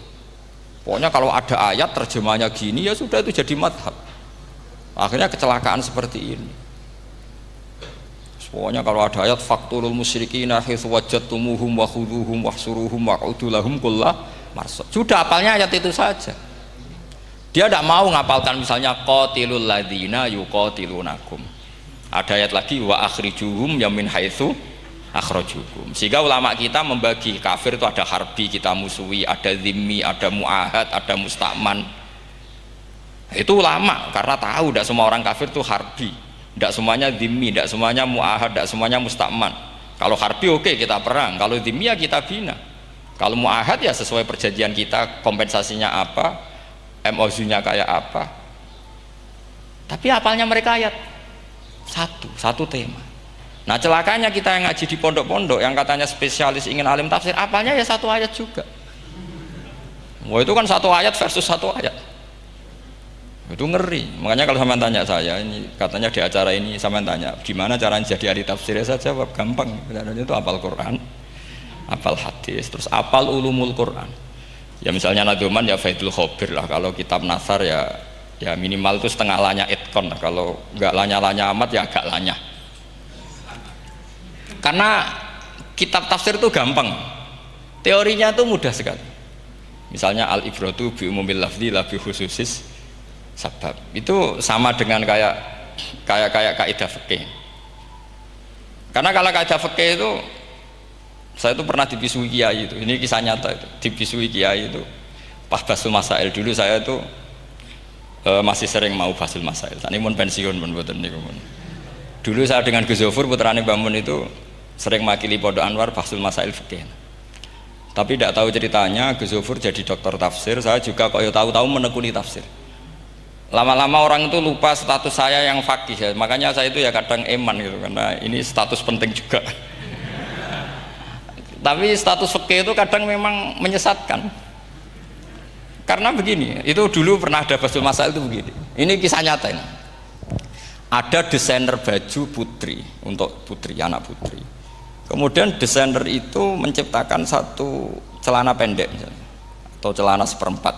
Pokoknya kalau ada ayat terjemahnya gini ya sudah itu jadi madhab. Akhirnya kecelakaan seperti ini. Pokoknya kalau ada ayat faqtulul musyrikina haitsu wajadtumuhum wa khudhuhum wahsuruhum waq'udu lahum kulla marsad. Sudah hafalnya ayat itu saja. Dia tidak mau ngapalkan misalnya qatilul ladzina yuqatilunakum. Ada ayat lagi wa akhrijuhum yamin haitsu akhrajukum. Sehingga ulama kita membagi kafir itu ada harbi, kita musuhi, ada zimmi, ada muahad, ada musta'man. Itu ulama karena tahu tidak semua orang kafir itu harbi, tidak semuanya zimmi, tidak semuanya muahad, tidak semuanya musta'man. Kalau harbi oke, kita perang, kalau zimmi ya kita bina, kalau muahad ya sesuai perjanjian kita, kompensasinya apa, MOU-nya kayak apa. Tapi apalnya mereka ayat satu tema. Nah celakanya kita yang ngaji di pondok-pondok yang katanya spesialis ingin alim tafsir, apalnya ya satu ayat juga. Wah itu kan satu ayat versus satu ayat, itu ngeri. Makanya kalau sampean tanya saya, ini katanya di acara ini sampean tanya gimana caranya jadi ahli tafsir, saya jawab gampang. Caranya itu hafal Quran, hafal hadis, terus hafal ulumul Quran. Ya misalnya Nadoman ya Faidul Khobir lah, kalau kitab Nasar ya minimal itu setengah lanya itkon lah, kalau nggak lanya-lanya amat ya agak lanya. Karena kitab tafsir itu gampang, teorinya itu mudah sekali. Misalnya al-ibratu bi umumil lafzi la bi khususis sabab, itu sama dengan kayak kaidah fikih. Karena kalau kaidah fikih itu saya itu pernah dibisui kiai itu, ini kisah nyata itu, dibisui kiai itu pas basul masail. Dulu saya itu masih sering mau basul masail, tadi mun pensiun mun boten niku. Dulu saya dengan Gus Zofur putrane Mbah Mun itu sering makili Pondok Anwar basul masail fikih. Tapi tidak tahu ceritanya Gus Zofur jadi dokter tafsir, saya juga kok ya tahu-tahu menekuni tafsir. Lama-lama orang itu lupa status saya yang fakih ya. Makanya saya itu ya kadang eman gitu, karena ini status penting juga. Tapi status fikih itu kadang memang menyesatkan. Karena begini, itu dulu pernah ada basul masail itu begini. Ini kisah nyata ini. Ada desainer baju putri untuk putri, anak putri. Kemudian desainer itu menciptakan satu celana pendek misalnya, atau celana seperempat.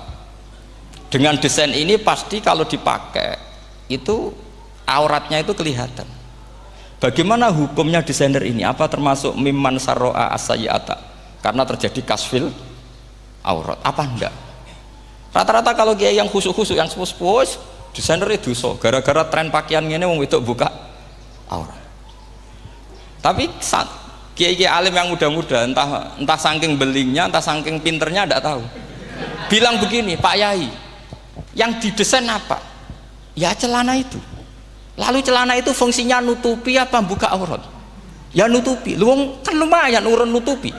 Dengan desain ini pasti kalau dipakai itu auratnya itu kelihatan. Bagaimana hukumnya desainer ini? Apa termasuk mimman sarro'a as-sayyi'ata? Karena terjadi kasfil aurat. Apa enggak? Rata-rata kalau kiai yang khusuk-khusuk, yang sepuh-sepuh, desainer itu dosa. Gara-gara tren pakaian ini wong wedok buka aurat. Tapi saat kiai-kiai alim yang muda-muda, entah saking belingnya, entah saking pinternya, tidak tahu. Bilang begini, Pak Yai, yang didesain apa? Ya celana itu. Lalu celana itu fungsinya nutupi apa buka aurat? Ya nutupi. Lu kan lumayan urun nutupi.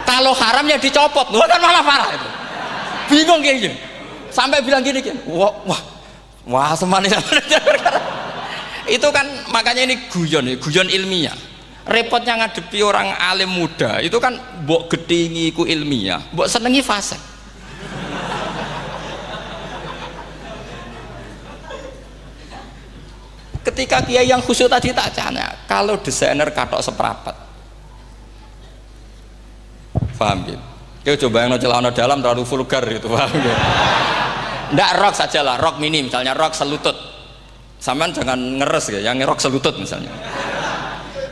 Kalau haram ya dicopot, lu kan malah parah itu. Bingung kayaknya. Sampai bilang gini kan, wah semanis. Itu kan makanya ini guyon ilmiah. Repotnya ngadepi orang alim muda itu kan mbok gedhingi ku ilmiah, mbok senengi fasik. Ketika kiai yang khusyuk tadi tak tanya, kalau desainer katok seperapat, paham gitu? Kau coba yang celana dalam terlalu vulgar gitu, paham gitu? Ndak rok saja lah, rok mini misalnya, rok selutut. Sampean jangan ngeres ya, yang rok selutut misalnya.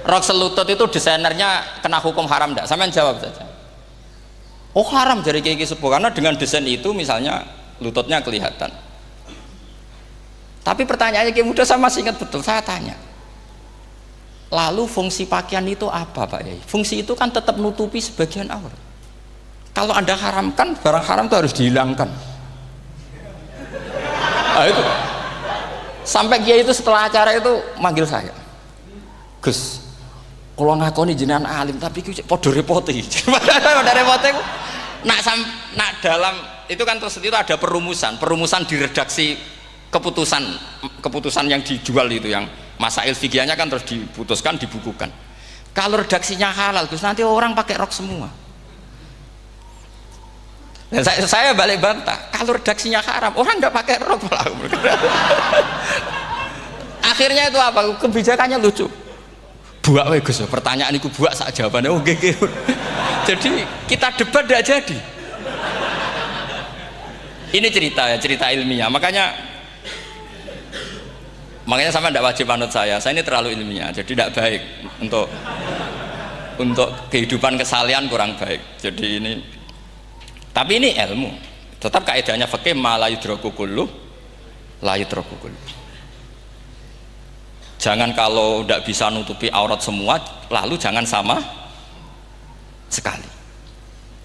Rok selutut itu desainernya kena hukum haram ndak? Sampean jawab saja. Oh haram dari kiai sepuh, karena dengan desain itu misalnya lututnya kelihatan. Tapi pertanyaannya kiai muda saya masih ingat betul, saya tanya. Lalu fungsi pakaian itu apa Pak Yai? Fungsi itu kan tetap nutupi sebagian aurat. Kalau Anda haramkan, barang haram itu harus dihilangkan. Nah, itu. Sampai kiai itu setelah acara itu manggil saya. Gus, kalau ngakoni jenengan alim tapi podo repote. Podo repote nak dalam itu kan terus itu ada perumusan di redaksi keputusan yang dijual itu, yang masail fikihnya kan terus diputuskan, dibukukan. Kalau redaksinya halal, Gus, nanti orang pakai rok semua. Dan saya balik bantah, kalau redaksinya haram, orang nggak pakai rok lah. Akhirnya itu apa? Kebijakannya lucu. Buak we Gus, pertanyaan itu buak sak jawabannya oke. Jadi kita debat tidak jadi. Ini cerita ilmiah. Makanya sama tidak wajib anut saya ini terlalu ilmiah, jadi tidak baik untuk kehidupan kesalian, kurang baik. Jadi ini, tapi ini ilmu, tetap kaidahnya fikih ma la yudraku kullu la yudraku kullu. Jangan kalau tidak bisa nutupi aurat semua, lalu jangan sama sekali.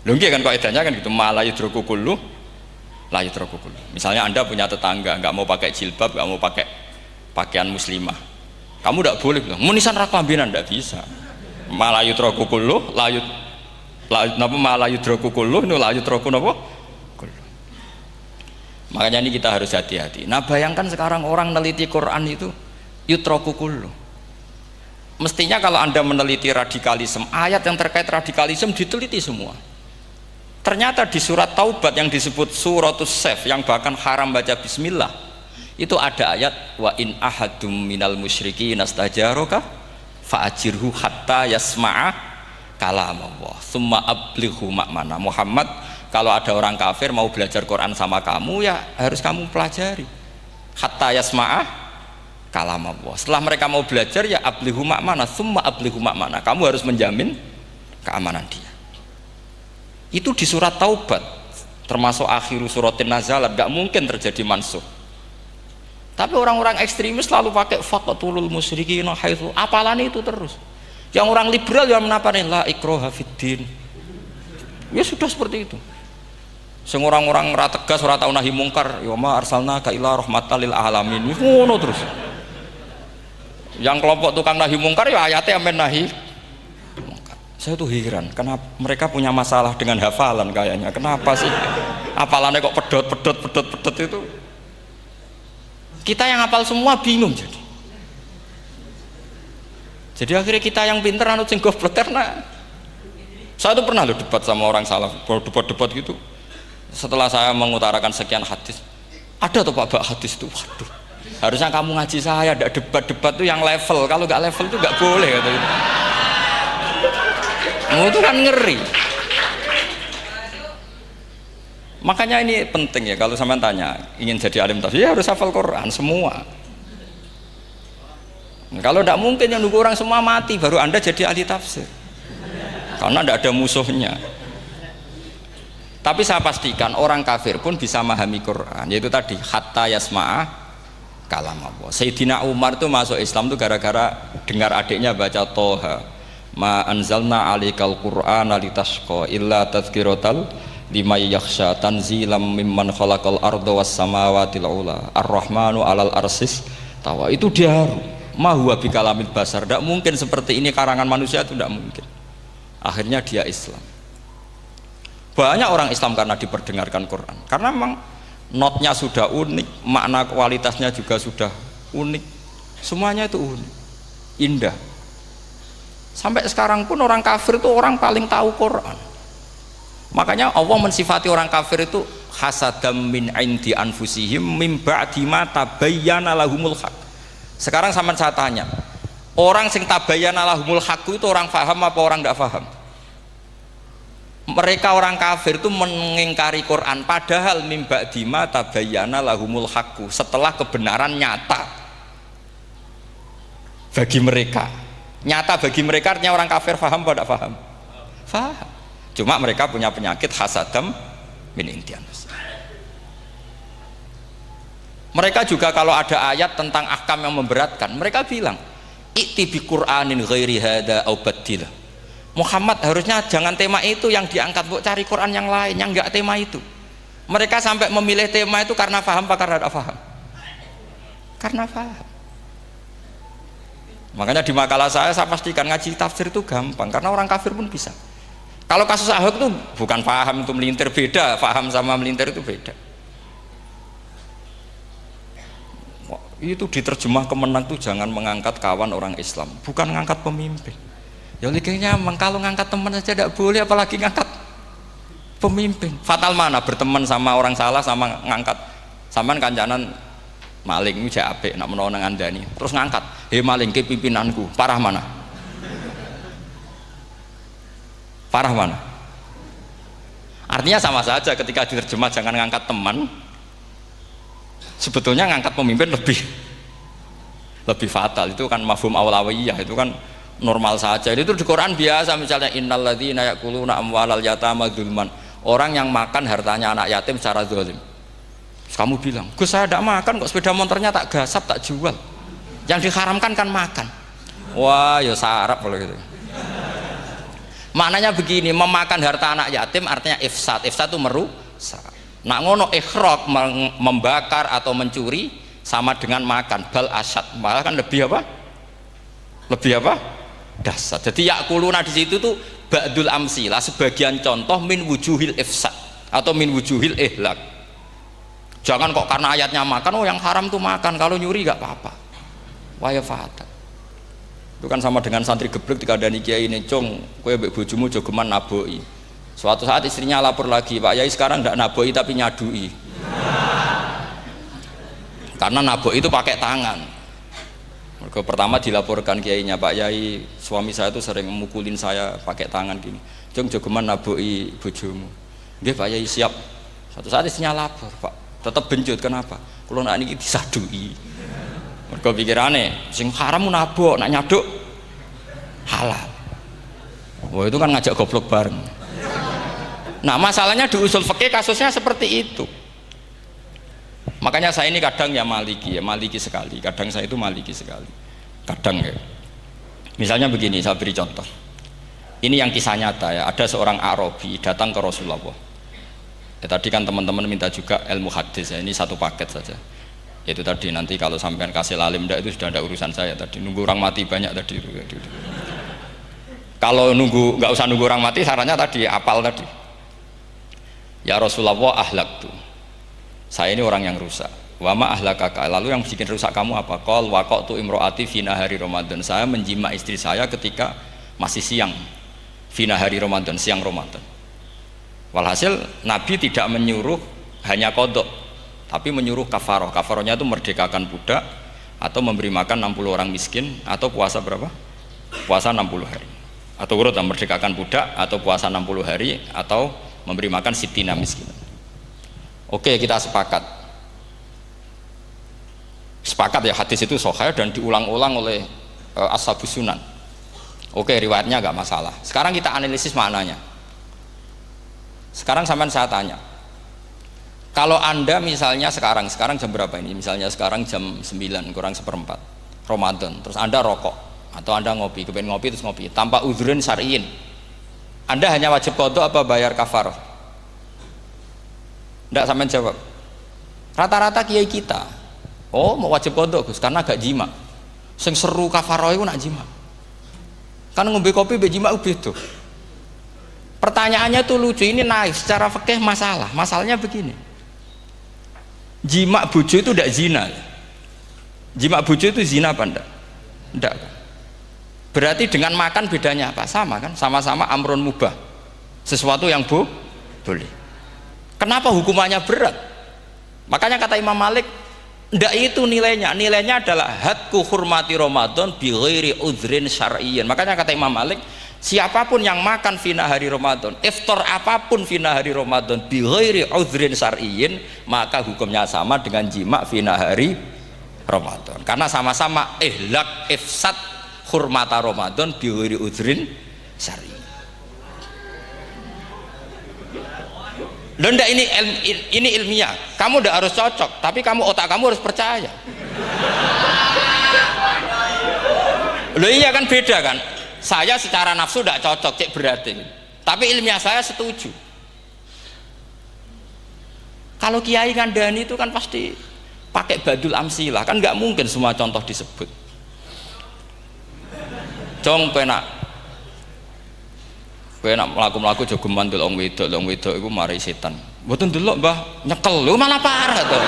Lho nggih kan kaidahnya kan gitu, malayudroku kullu la yudraku kullu. Misalnya Anda punya tetangga nggak mau pakai jilbab, nggak mau pakai pakaian muslimah, kamu tidak boleh bilang munisan raklambinan, tidak bisa. Malayudroku kullu napa malayudroku kullu nu la yudraku napa kullu. Makanya ini kita harus hati-hati. Nah bayangkan sekarang orang meneliti Quran itu yutraku kullu. Mestinya kalau Anda meneliti radikalisme, ayat yang terkait radikalisme diteliti semua. Ternyata di surat Taubat yang disebut suratus Saff, yang bahkan haram baca bismillah, itu ada ayat wa in ahadum minal musyrikin nastajaroka fa'ajirhu hatta yasma'a kalam Allah summa ablighu ma'mana. Muhammad, kalau ada orang kafir mau belajar Quran sama kamu, ya harus kamu pelajari hatta yasma'a kalam Allah. Setelah mereka mau belajar, ya ablighu ma'mana summa ablighu ma'mana, kamu harus menjamin keamanan dia. Itu di surat Taubat, termasuk akhiru suratin nazalat, gak mungkin terjadi mansuh. Tapi orang-orang ekstremis selalu pakai faqatulul musyrikin haitsu, apalan itu terus. Yang orang liberal yang menaparin la ikraha fiddin, ya sudah seperti itu. Sing orang-orang ora tegas, ora tau nahi mungkar, ya ma arsalnaka ila rahmatal lil alamin, ngono terus. Yang kelompok tukang nahi mungkar ya ayatnya amen nahi. Saya tuh heran, kenapa mereka punya masalah dengan hafalan kayaknya. Kenapa sih hafalannya kok pedot itu? Kita yang hafal semua bingung jadi. Jadi akhirnya kita yang pinter anut sing goblok. Karena saya tuh pernah loh debat sama orang salaf, debat gitu. Setelah saya mengutarakan sekian hadis, ada tuh Pak hadis tuh, waduh, harusnya kamu ngaji saya, ada debat tuh yang level. Kalau nggak level tuh nggak boleh gitu. Itu kan ngeri. Makanya ini penting ya, kalau sampean tanya ingin jadi alim tafsir ya harus hafal Quran semua. Kalau tidak mungkin yang nunggu orang semua mati baru Anda jadi ahli tafsir, karena tidak ada musuhnya. Tapi saya pastikan orang kafir pun bisa memahami Quran, yaitu tadi hatta yasma'a kalam Allah. Sayyidina Umar tuh masuk Islam tuh gara-gara dengar adiknya baca Toha, ma anzalna alikal qur'ana litashqa illa tadhkiratal liman yakhsha tanzilam mimman khalaqal arda was samawati ula ar-rahmanu alal arsis tawa. Itu dia ma huwa bikalamil basar, tidak mungkin seperti ini karangan manusia, itu tidak mungkin. Akhirnya dia Islam. Banyak orang Islam karena diperdengarkan Quran, karena memang notnya sudah unik, makna kualitasnya juga sudah unik, semuanya itu unik, indah. Sampai sekarang pun orang kafir itu orang paling tahu Quran. Makanya Allah mensifati orang kafir itu hasadam min indi anfusihim mim ba'di ma tabayyana lahumul haq. Sekarang sama saya tanya, orang sing tabayyana lahumul haq itu orang paham apa orang tidak paham? Mereka orang kafir itu mengingkari Quran, padahal mim ba'di ma tabayyana lahumul haq, setelah kebenaran nyata bagi mereka. Nyata bagi mereka artinya orang kafir paham atau tidak paham? Paham. Cuma mereka punya penyakit hasadam min intian. Mereka juga kalau ada ayat tentang ahkam yang memberatkan, mereka bilang i'ti bi Qur'anin ghairi hada au baddilah. Muhammad harusnya jangan tema itu yang diangkat, bu, cari Quran yang lain yang enggak tema itu. Mereka sampai memilih tema itu karena paham apa karena tidak paham? Karena paham. Makanya di makalah saya pastikan ngaji tafsir itu gampang, karena orang kafir pun bisa. Kalau kasus Ahok itu bukan paham itu melintir, beda. Paham sama melintir itu beda. Itu diterjemah kemenang tuh jangan mengangkat kawan orang Islam, bukan mengangkat pemimpin. Ya likinya kalau ngangkat teman saja tidak boleh, apalagi ngangkat pemimpin. Fatal mana berteman sama orang salah sama ngangkat. Saman kancanan maling ini apik nak menawa nang andani terus ngangkat, maling ke pimpinanku, parah mana? Parah mana? Artinya sama saja ketika diterjemah jangan ngangkat teman, sebetulnya ngangkat pemimpin lebih fatal. Itu kan mafhum awlawiyah, itu kan normal saja. Itu di Quran biasa, misalnya innalladzina ya'kuluna amwalal yatama dzulman, orang yang makan hartanya anak yatim secara zalim. Kamu bilang, Gus saya tidak makan kok, sepeda motornya tak gasap, tak jual. Yang diharamkan kan makan. Wah, ya sarap kalau gitu. Maknanya begini, memakan harta anak yatim artinya ifsad. Ifsad itu merusak. Nak ngono ikhraq, membakar atau mencuri sama dengan makan, bal asad. Malah kan lebih apa? Lebih apa? Dasar. Jadi yakuluna di situ tuh ba'dul amsilah, sebagian contoh min wujuhil ifsad atau min wujuhil ihlak. Jangan kok karena ayatnya makan, oh yang haram tuh makan, kalau nyuri gak apa-apa. Waya fata. Itu kan sama dengan santri geblek ketika ada kiai ini, cong kowe mbek bojomu jogeman naboi. Suatu saat istrinya lapor lagi, Pak Yai sekarang ndak naboi tapi nyadui. Karena naboi itu pakai tangan. Mereka pertama dilaporkan kiainya, Pak Yai suami saya itu sering memukulin saya pakai tangan gini. Cong jogeman naboi bojomu. Nggih Pak Yai siap. Suatu saat istrinya lapor, Pak. Tetap benjut, kenapa? Kalau nak ini disadui. Mereka pikirannya, sing haram nabok, nak nyaduk halal. Wah itu kan ngajak goblok bareng. Nah masalahnya di usul fikih kasusnya seperti itu. Makanya saya ini kadang ya maliki sekali. Kadang saya itu maliki sekali. Kadang ya. Misalnya begini, saya beri contoh. Ini yang kisah nyata ya. Ada seorang Arabi datang ke Rasulullah. Ya, tadi kan teman-teman minta juga ilmu hadis ya. Ini satu paket saja. Itu tadi nanti kalau sampean kasih lalim ndak itu sudah ada urusan saya tadi, nunggu orang mati banyak tadi. Kalau nggak usah nunggu orang mati, sarannya tadi apal tadi. Ya Rasulullah ahlak tuh, saya ini orang yang rusak. Wama ahlakaka, lalu yang bikin rusak kamu apa? Qol waqatu imroati fina hari Ramadan, saya menjima istri saya ketika masih siang fina hari Ramadan, siang Ramadan. Walhasil Nabi tidak menyuruh hanya kodok, tapi menyuruh kafaroh. Kafarohnya itu merdekakan budak atau memberi makan 60 orang miskin atau puasa berapa? Puasa 60 hari. Atau urut merdekakan budak atau puasa 60 hari atau memberi makan sitina miskin. Oke, kita sepakat. Sepakat ya, hadis itu sahih dan diulang-ulang oleh ashabus sunan. Oke, riwayatnya agak masalah. Sekarang kita analisis maknanya. Sekarang sampean saya tanya. Kalau Anda misalnya sekarang jam berapa ini? Misalnya sekarang jam 9 kurang seperempat Ramadan, terus Anda rokok atau Anda ngopi, kepengen ngopi terus ngopi tanpa udhurun syar'iyin, Anda hanya wajib qadha apa bayar kafarah? Ndak sampean jawab. Rata-rata kiai kita, oh mau wajib qadha Gus karena gak jima. Sing seru kafarah itu nak jima. Kan ngombe kopi be jima beda. Pertanyaannya tuh lucu, ini naif secara fikih masalah. Masalahnya begini. Jima bojo itu tidak zina. Jima bojo itu zina apa enggak? Enggak. Berarti dengan makan bedanya apa? Sama kan? Sama-sama amrun mubah. Sesuatu yang boleh. Kenapa hukumannya berat? Makanya kata Imam Malik, enggak itu nilainya. Nilainya adalah hadku hurmati Ramadan bi ghairi udhrin syar'iyyin. Makanya kata Imam Malik, siapapun yang makan fina hari Ramadan, iftar apapun fina hari Ramadan bi ghairi udhrin syar'iyyin, maka hukumnya sama dengan jima fina hari Ramadan. Karena sama-sama ihlak ifsad hurmata Ramadan bi ghairi udhrin syar'iyyin. Lenda ini ilmiah. Kamu udah harus cocok, tapi otak kamu harus percaya. Loh iya kan beda kan? Saya secara nafsu tidak cocok, cek berarti. Tapi ilmiah saya setuju. Kalau kiai kandani itu kan pasti pakai badul amsilah, kan nggak mungkin semua contoh disebut. Cong penak melaku jogeman delok wedok iku mari setan. Mboten delok Mbah, nyekel lho malah parah to.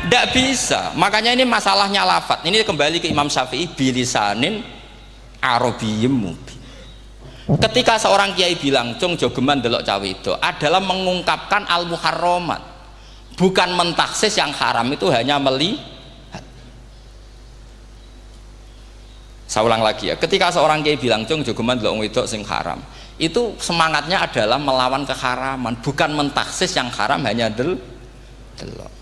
Ndak bisa. Makanya ini masalahnya lafat. Ini kembali ke Imam Syafi'i bilisanin Arabiyyim mubin. Ketika seorang kiai bilang cung jogeman delok cawe itu adalah mengungkapkan al muharramat, bukan mentaksis yang haram itu hanya melihat. Saya ulang lagi ya, ketika seorang kiai bilang cung jogeman delok wedok sing haram, itu semangatnya adalah melawan keharaman, bukan mentaksis yang haram hanya delok.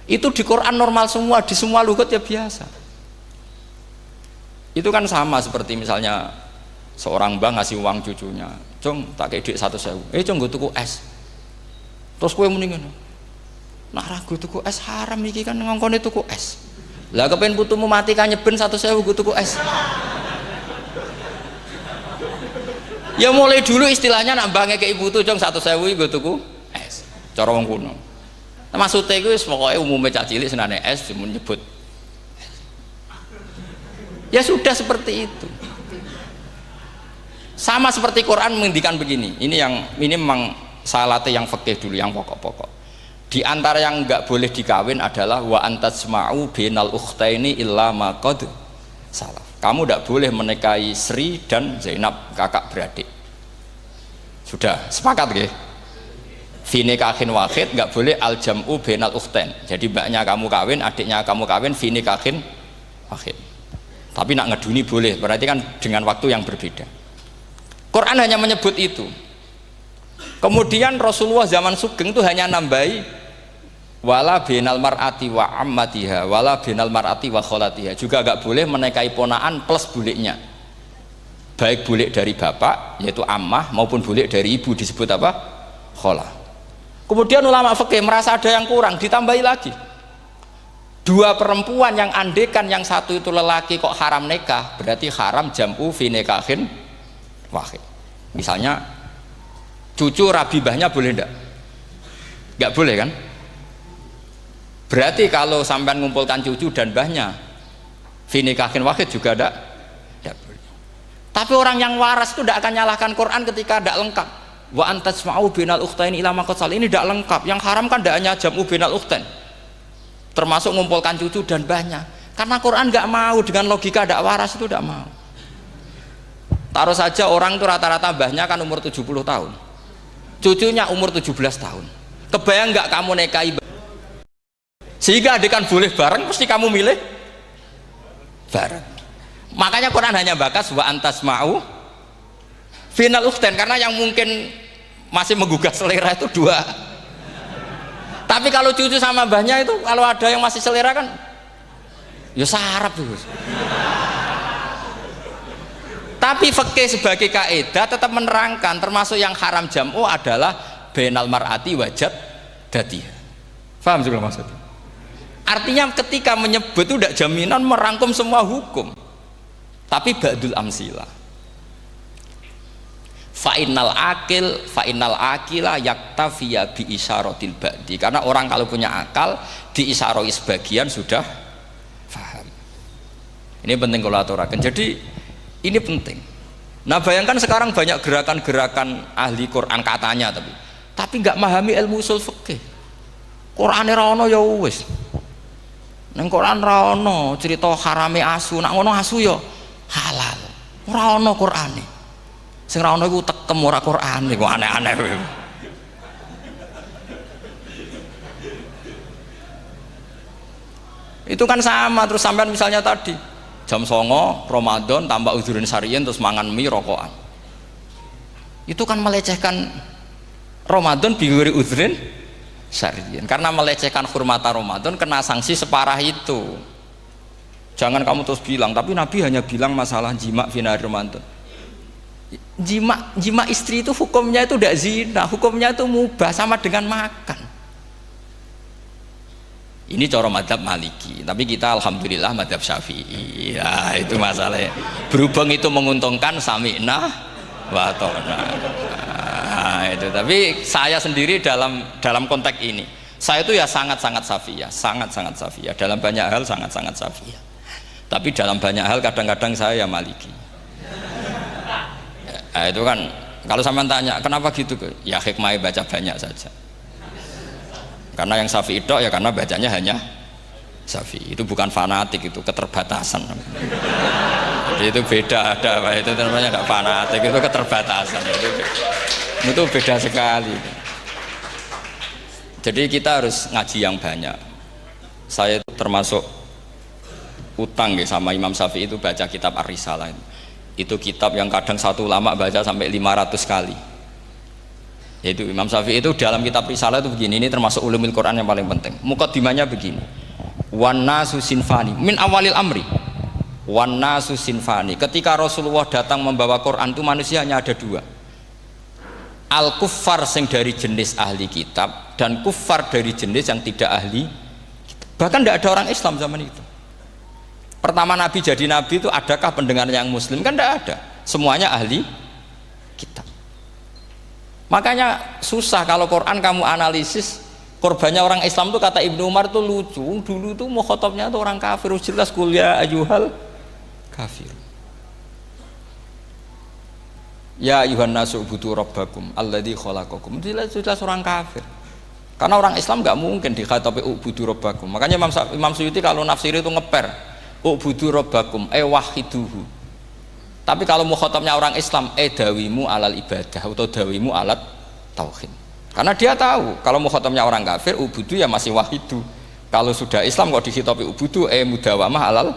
Itu di Quran normal semua, di semua lugat ya biasa. Itu kan sama seperti misalnya seorang mbah ngasih uang cucunya, cung tak kayak duit 100.000, cung gue tuku es, terus kue mendingan Nak ragu tuku es haram iki kan ngongkone tuku es. Lah kepen putumu mati kan nyeben 100.000 gue tuku es. Ya mulai dulu istilahnya nak bange ke ibu tuh jong 100.000 gue tuku es. Cara wong kuno. Maksudnya gue pokoknya umumnya cah cilik senane es cuma nyebut. Ya sudah seperti itu. Sama seperti Quran menghentikan begini. Ini memang salate yang fikih dulu yang pokok-pokok. Di antara yang enggak boleh dikawin adalah wa antasma'u bainal ukhtaini illa ma qad salaf. Kamu enggak boleh menikahi Sri dan Zainab kakak beradik. Sudah sepakat nggih? Fi nikahin wahid enggak boleh al jam'u bainal ukhtain. Jadi mbaknya kamu kawin, adiknya kamu kawin fi nikahin wahid. Tapi nak ngeduni boleh, berarti kan dengan waktu yang berbeda. Quran hanya menyebut itu. Kemudian Rasulullah zaman Sugeng itu hanya nambahi wala binal mar'ati wa ammatiha wala binal mar'ati wa kholatiha, juga agak boleh menikahi ponaan plus buliknya, baik bulik dari bapak yaitu ammah maupun bulik dari ibu disebut apa? Kholah. Kemudian ulama fikih merasa ada yang kurang, ditambahi lagi 2 perempuan yang andekan yang satu itu lelaki kok haram nikah, berarti haram jam'u fi nikahin wahid. Misalnya cucu rabibahnya boleh enggak? Enggak boleh kan? Berarti kalau sampai mengumpulkan cucu dan mbahnya fi nikahin wahid juga enggak boleh. Tapi orang yang waras itu tidak akan nyalahkan Quran ketika tidak lengkap. Wa antasma'u bainal ukhtaini ila ma qad salaf, ini tidak lengkap. Yang haram kan tidak hanya jam'u bainal ukhtain, termasuk mengumpulkan cucu dan mbahnya. Karena Quran nggak mau dengan logika tidak waras itu, tidak mau. Taruh saja orang itu rata-rata mbahnya kan umur 70 tahun, cucunya umur 17 tahun. Kebayang nggak kamu nikahi sehingga adik kan boleh bareng, pasti kamu milih bareng. Makanya Quran hanya bakas wa antasma'u final ukhtain, karena yang mungkin masih menggugah selera itu 2. Tapi kalau cucu sama mbahnya itu, kalau ada yang masih selera kan ya sarap tuh. Tapi fikih sebagai kaidah tetap menerangkan termasuk yang haram jam'u adalah bainal mar'ati wajad datiha. Paham juga maksudnya? Artinya ketika menyebut itu tidak jaminan merangkum semua hukum, tapi ba'dul amsilah. Fa'innal akila yaktafiya bi isyaratil ba'di, karena orang kalau punya akal diisyaroi sebagian sudah paham. Ini penting kalau aturakan. Jadi ini penting. Nah bayangkan sekarang banyak gerakan-gerakan ahli Quran katanya, tapi nggak memahami ilmu usul fikih. Quran ra ono ya wis. Nang Quran ra ono cerita harame asu, nak ngono asu ya halal. Ora ono Qurane. Sing ra ono iku tekem ora Quran, iku aneh-aneh. Itu kan sama. Terus sampean misalnya tadi jam 09.00 Ramadan tambah udzurin syariyin terus mangan mie rokokan, itu kan melecehkan Ramadan biguri udzurin syariyin, karena melecehkan hurmata Ramadan kena sanksi separah itu. Jangan kamu terus bilang tapi Nabi hanya bilang masalah jima finari Ramadan. Jima istri itu hukumnya itu tidak zina, hukumnya itu mubah, sama dengan makan. Ini cara madhab Maliki, tapi kita alhamdulillah madhab Syafi'i. Ya itu masalahnya. Berhubung itu menguntungkan sami'na wa ta'na. Nah, itu. Tapi saya sendiri dalam konteks ini, saya itu ya sangat-sangat Syafi'iyah, sangat-sangat Syafi'iyah. Dalam banyak hal sangat-sangat Syafi'iyah. Tapi dalam banyak hal kadang-kadang saya ya Maliki. Nah, itu kan kalau sampean tanya kenapa gitu, ya hikmahnya baca banyak saja. Karena yang Syafi'i itu ya karena bacanya hanya Syafi'i, itu bukan fanatik, itu keterbatasan. Jadi itu beda, itu namanya tidak fanatik, itu keterbatasan. Itu beda sekali. Jadi kita harus ngaji yang banyak. Saya itu termasuk utang ya sama Imam Syafi'i itu baca kitab Ar-Risalah. Itu kitab yang kadang satu ulama baca sampai 500 kali. Yaitu Imam Syafi'i itu dalam kitab Risalah itu begini, ini termasuk ulumul Quran yang paling penting. Muqaddimahnya begini, wan nasu sinfani min awalil amri, wan nasu sinfani. Ketika Rasulullah datang membawa Quran itu manusia hanya ada 2. al kuffar sing dari jenis ahli kitab dan kuffar dari jenis yang tidak ahli kitab. Bahkan tidak ada orang Islam zaman itu. Pertama Nabi jadi Nabi itu adakah pendengar yang Muslim? Kan tidak ada, semuanya ahli kitab. Makanya susah kalau Quran kamu analisis korbannya orang Islam tuh, kata Ibnu Umar tuh lucu. Dulu tuh mukhatabnya tuh orang kafir, jelas kuliah ayuhal kafir. Ya ayuhan nasu ubudu rabbakum alladzi khalaqakum. Jelas orang kafir. Karena orang Islam nggak mungkin dikhatabi ubudu rabbakum. Makanya Imam Suyuti kalau nafsir itu ngeper ubudu rabbakum wahiduhu. Tapi kalau mukhatabnya orang Islam dawimu alal ibadah atau dawimu alat tauhid. Karena dia tahu kalau mukhatabnya orang kafir ubudu ya masih wahidu. Kalau sudah Islam kok dikhitabi ubudu mudawamah alal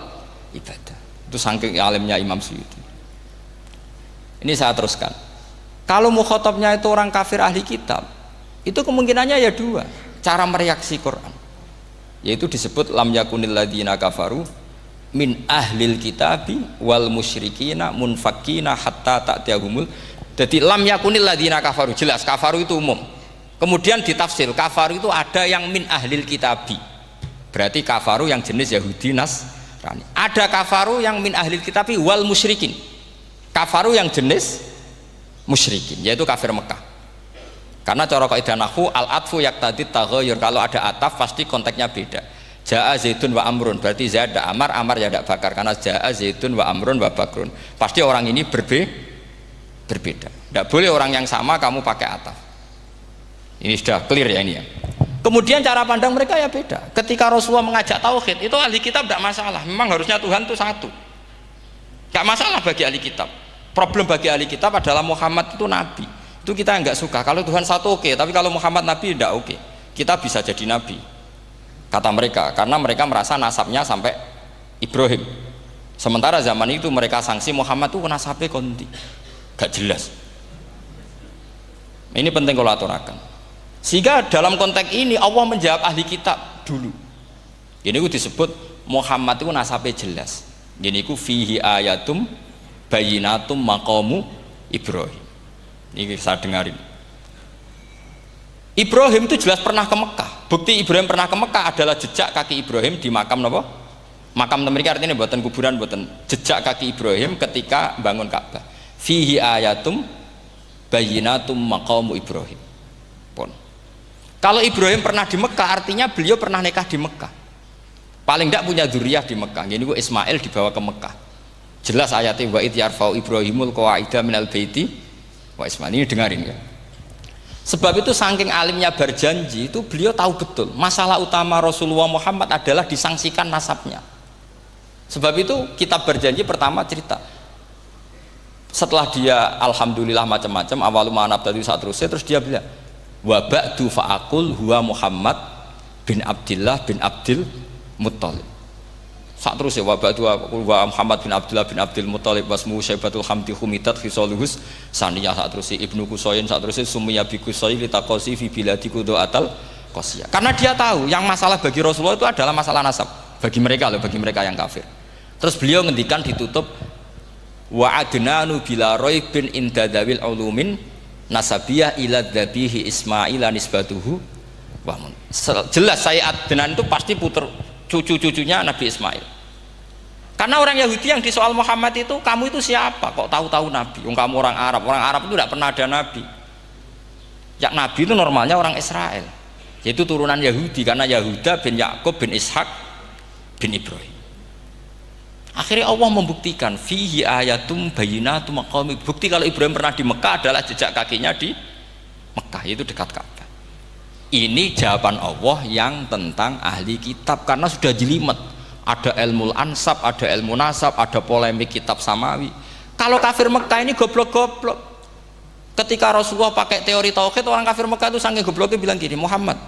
ibadah. Itu saking alimnya Imam Suyuti. Ini saya teruskan. Kalau mukhatabnya itu orang kafir ahli kitab, itu kemungkinannya ya dua cara mereaksi Quran, yaitu disebut lam yakunil ladzina kafaru min ahlil kitabi wal musyrikina munfakina hatta ta'tiyahumul. Jadi lam yakunil ladzina kafaru, jelas kafaru itu umum. Kemudian ditafsir kafaru itu ada yang min ahlil kitabi, berarti kafaru yang jenis Yahudi Nasrani. Ada kafaru yang min ahlil kitabi wal musyrikin, kafaru yang jenis musyrikin, yaitu kafir Mekah. Karena cara kaidah nahwu al-atfu yaqtadi taghayyur, kalau ada ataf pasti konteksnya beda. Ja'a Zaidun wa Amrun, berarti Zaid ada Amar, Amar ya tidak Bakar, karena Ja'a Zaidun wa Amrun wa Bakrun. Pasti orang ini berbeda. Tidak boleh orang yang sama kamu pakai ataf. Ini sudah clear ya ini ya. Kemudian cara pandang mereka ya beda. Ketika Rasulullah mengajak tauhid, itu ahli kitab tidak masalah. Memang harusnya Tuhan itu satu. Tidak masalah bagi ahli kitab. Problem bagi ahli kitab adalah Muhammad itu nabi. Itu kita nggak suka. Kalau Tuhan satu oke, tapi kalau Muhammad nabi tidak oke. Kita bisa jadi nabi, kata mereka, karena mereka merasa nasabnya sampai Ibrahim. Sementara zaman itu mereka sanksi Muhammad itu nasabnya konti, gak jelas. Ini penting kalau aturakan. Sehingga dalam konteks ini Allah menjawab ahli kitab dulu. Ini itu disebut Muhammad itu nasabnya jelas. Ini itu fihi ayatum bayinatum maqamu Ibrahim. Ini saya dengarin. Ibrahim itu jelas pernah ke Mekah. Bukti Ibrahim pernah ke Mekah adalah jejak kaki Ibrahim di makam apa? Makam mereka, artinya buatan kuburan, buatan jejak kaki Ibrahim ketika bangun Ka'bah. Fihi ayatum bayinatum maqamu Ibrahim. Pun. Kalau Ibrahim pernah di Mekah, artinya beliau pernah nikah di Mekah. Paling tidak punya dzurriyyah di Mekah. Jadi Ismail dibawa ke Mekah. Jelas ayatnya wa id yarfa'u Ibrahimul qawaida minal baiti wa Ismail. Ini dengarin ya. Sebab itu saking alimnya berjanji itu beliau tahu betul masalah utama Rasulullah Muhammad adalah disangsikan nasabnya. Sebab itu kitab berjanji pertama cerita setelah dia alhamdulillah macam-macam awalu ma'anab tadi saat terus dia bilang wa ba'du fa'akul huwa Muhammad bin Abdillah bin Abdil Muttalib. Saat terus ya wa ba'du wa Muhammad bin Abdullah bin Abdil Muttalib wasmu Syaibatul Hamdi Humidat Khisaluhus saniyah. Saat terus Ibnu Qusayn, saat terus Sumiyya bi Qusayn litaqasi fi biladi Qudu'atal Qasiyah. Karena dia tahu yang masalah bagi Rasulullah itu adalah masalah nasab bagi mereka loh, bagi mereka yang kafir. Terus beliau ngendikan ditutup wa adnanu bila raibin inda dawil ulumin nasabiyah ila dhabihi Ismaila nisbatuhu wa mun. Jelas saya Adnan itu pasti puter cucu-cucunya Nabi Ismail. Karena orang Yahudi yang di soal Muhammad itu, kamu itu siapa kok tahu-tahu Nabi? Kamu orang Arab itu tidak pernah ada Nabi. Yang Nabi itu normalnya orang Israel, yaitu turunan Yahudi, karena Yahuda bin Yakub bin Ishak bin Ibrahim. Akhirnya Allah membuktikan fihi ayatum bayinatum maqami. Bukti kalau Ibrahim pernah di Mekah adalah jejak kakinya di Mekah, yaitu dekat Ka'bah. Ini jawaban Allah yang tentang ahli kitab, karena sudah jelimet. Ada ilmu ansab, ada ilmu nasab, ada polemik kitab samawi. Kalau kafir Mekah ini goblok-goblok. Ketika Rasulullah pakai teori tauhid, orang kafir Mekah itu saking gobloknya bilang gini, Muhammad,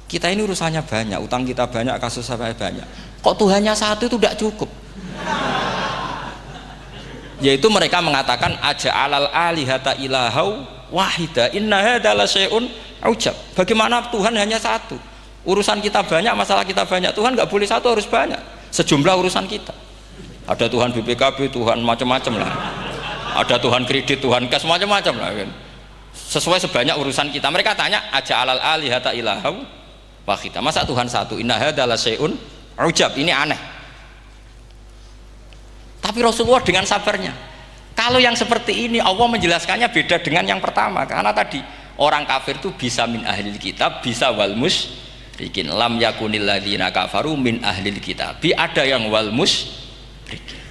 kita ini urusannya banyak, utang kita banyak, kasus saya banyak. Kok Tuhannya satu itu tidak cukup? Yaitu mereka mengatakan aja'alal alihata ilahau wahida inna hadza la syai'un ujab. Bagaimana Tuhan hanya satu? Urusan kita banyak, masalah kita banyak. Tuhan nggak boleh satu, harus banyak. Sejumlah urusan kita. Ada Tuhan BPKB, Tuhan macam-macam lah. Ada Tuhan kredit, Tuhan kas macam-macam lah kan. sesuai sebanyak urusan kita. Mereka tanya aja alal alihata ilahau wahida, masa Tuhan satu, inna hadza la syai'un ujab, ini aneh. Tapi Rasulullah dengan sabarnya, kalau yang seperti ini Allah menjelaskannya beda dengan yang pertama, karena tadi orang kafir itu bisa min ahlil kitab, bisa wal musyrikin. Lam yakunil ladzina kafaru min ahlil kitab, ada yang wal musyrikin.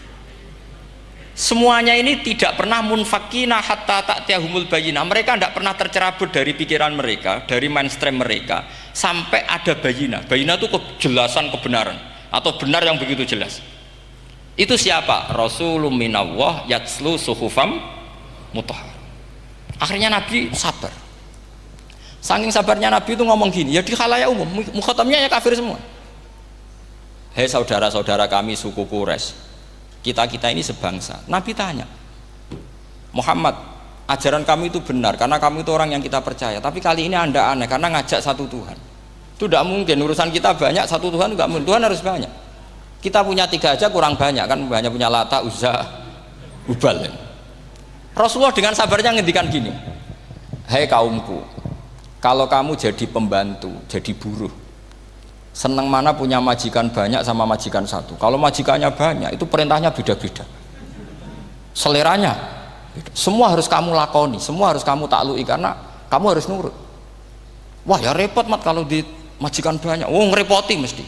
Semuanya ini tidak pernah munfakina hatta ta'tiyahumul bayyinah. Mereka tidak pernah tercerabut dari pikiran mereka, dari mainstream mereka, sampai ada bayyinah. Bayyinah itu kejelasan kebenaran atau benar yang begitu jelas. Itu siapa? Rasulun minallah yatslu suhufam mutahhar. Akhirnya Nabi sabar. Saking sabarnya Nabi itu ngomong gini, ya di khalayak umum, mukhatamnya ya kafir semua. Hei saudara-saudara kami suku Quraisy, kita ini sebangsa. Nabi tanya, Muhammad, ajaran kami itu benar karena kamu itu orang yang kita percaya, tapi kali ini Anda aneh karena ngajak satu Tuhan. Itu tidak mungkin, urusan kita banyak, satu Tuhan enggak mungkin, Tuhan harus banyak. Kita punya 3 aja kurang banyak kan, banyak punya Lata, Uzza, Hubal. Rasulullah dengan sabarnya ngendikan gini, hei kaumku, kalau kamu jadi pembantu, jadi buruh, senang mana punya majikan banyak sama majikan satu. Kalau majikannya banyak, itu perintahnya beda-beda, seleranya beda. Semua harus kamu lakoni, semua harus kamu taklui karena kamu harus nurut. Wah ya repot mat kalau di majikan banyak, ngerepoti mesti.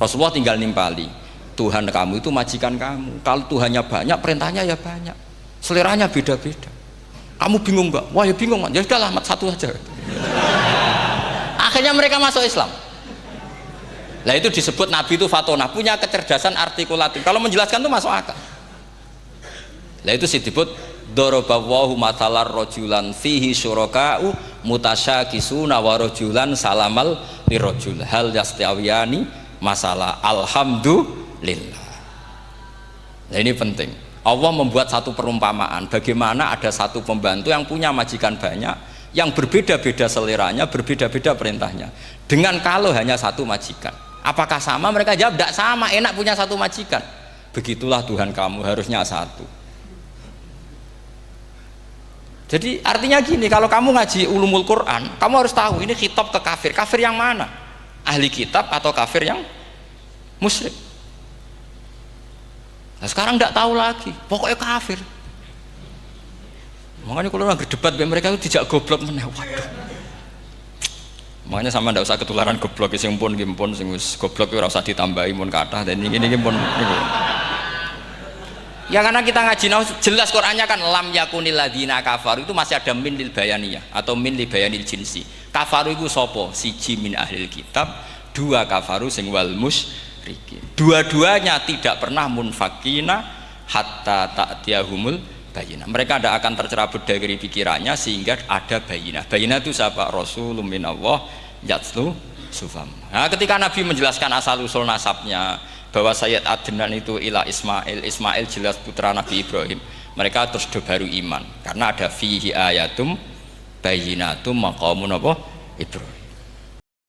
Rasulullah tinggal nimpali, Tuhan kamu itu majikan kamu, kalau Tuhannya banyak, perintahnya ya banyak, seleranya beda-beda. Kamu bingung nggak? Wah ya bingung, ya sudahlah mat satu aja. Akhirnya mereka masuk Islam. Nah itu disebut Nabi itu fatona, punya kecerdasan artikulatif. Kalau menjelaskan itu masuk akal. Nah itu disebut dorobawahu matalar rojulan fihi syuraka'u mutasyakisuna wa rojulan salamal lirojul hal yastawiyani masalah alhamdulillah. Nah ini penting. Allah membuat satu perumpamaan bagaimana ada satu pembantu yang punya majikan banyak, yang berbeda-beda seleranya, berbeda-beda perintahnya, dengan kalau hanya satu majikan. Apakah sama? Mereka jawab tidak sama, enak punya satu majikan. Begitulah Tuhan kamu, harusnya satu. Jadi artinya gini, kalau kamu ngaji ulumul Quran, kamu harus tahu ini khitab ke kafir. Kafir yang mana? Ahli kitab atau kafir yang musyrik? Nah sekarang tidak tahu lagi, pokoknya kafir. Makanya kalau orang berdebat dengan mereka itu tidak goblok meneh. Waduh. Makanya sama tidak usah ketularan goblok, sing pun sing wis goblok ora usah ditambahi mun kathah dan ini pun niku. Ya karena kita ngaji jelas Qur'annya kan lam yakunil ladzina kafaru, itu masih ada min lil bayaniyah atau min li bayanil jinsi. Kafaru itu sapa? Siji min ahlil kitab, 2 kafaru sing wal musyrikin. Dua-duanya tidak pernah munfakina hatta ta'tiyahumul bayyinah. Mereka tidak akan tercerabut dari pikirannya sehingga ada bayyinah. Bayyinah itu siapa? Rasulun minallah yatslu sufam. Nah, ketika Nabi menjelaskan asal usul nasabnya bahwa Sayyid Adnan itu ila Ismail, Ismail jelas putra Nabi Ibrahim, mereka terus baru iman karena ada fihi ayatum bayyinatum maqamun apa? Ibrahim.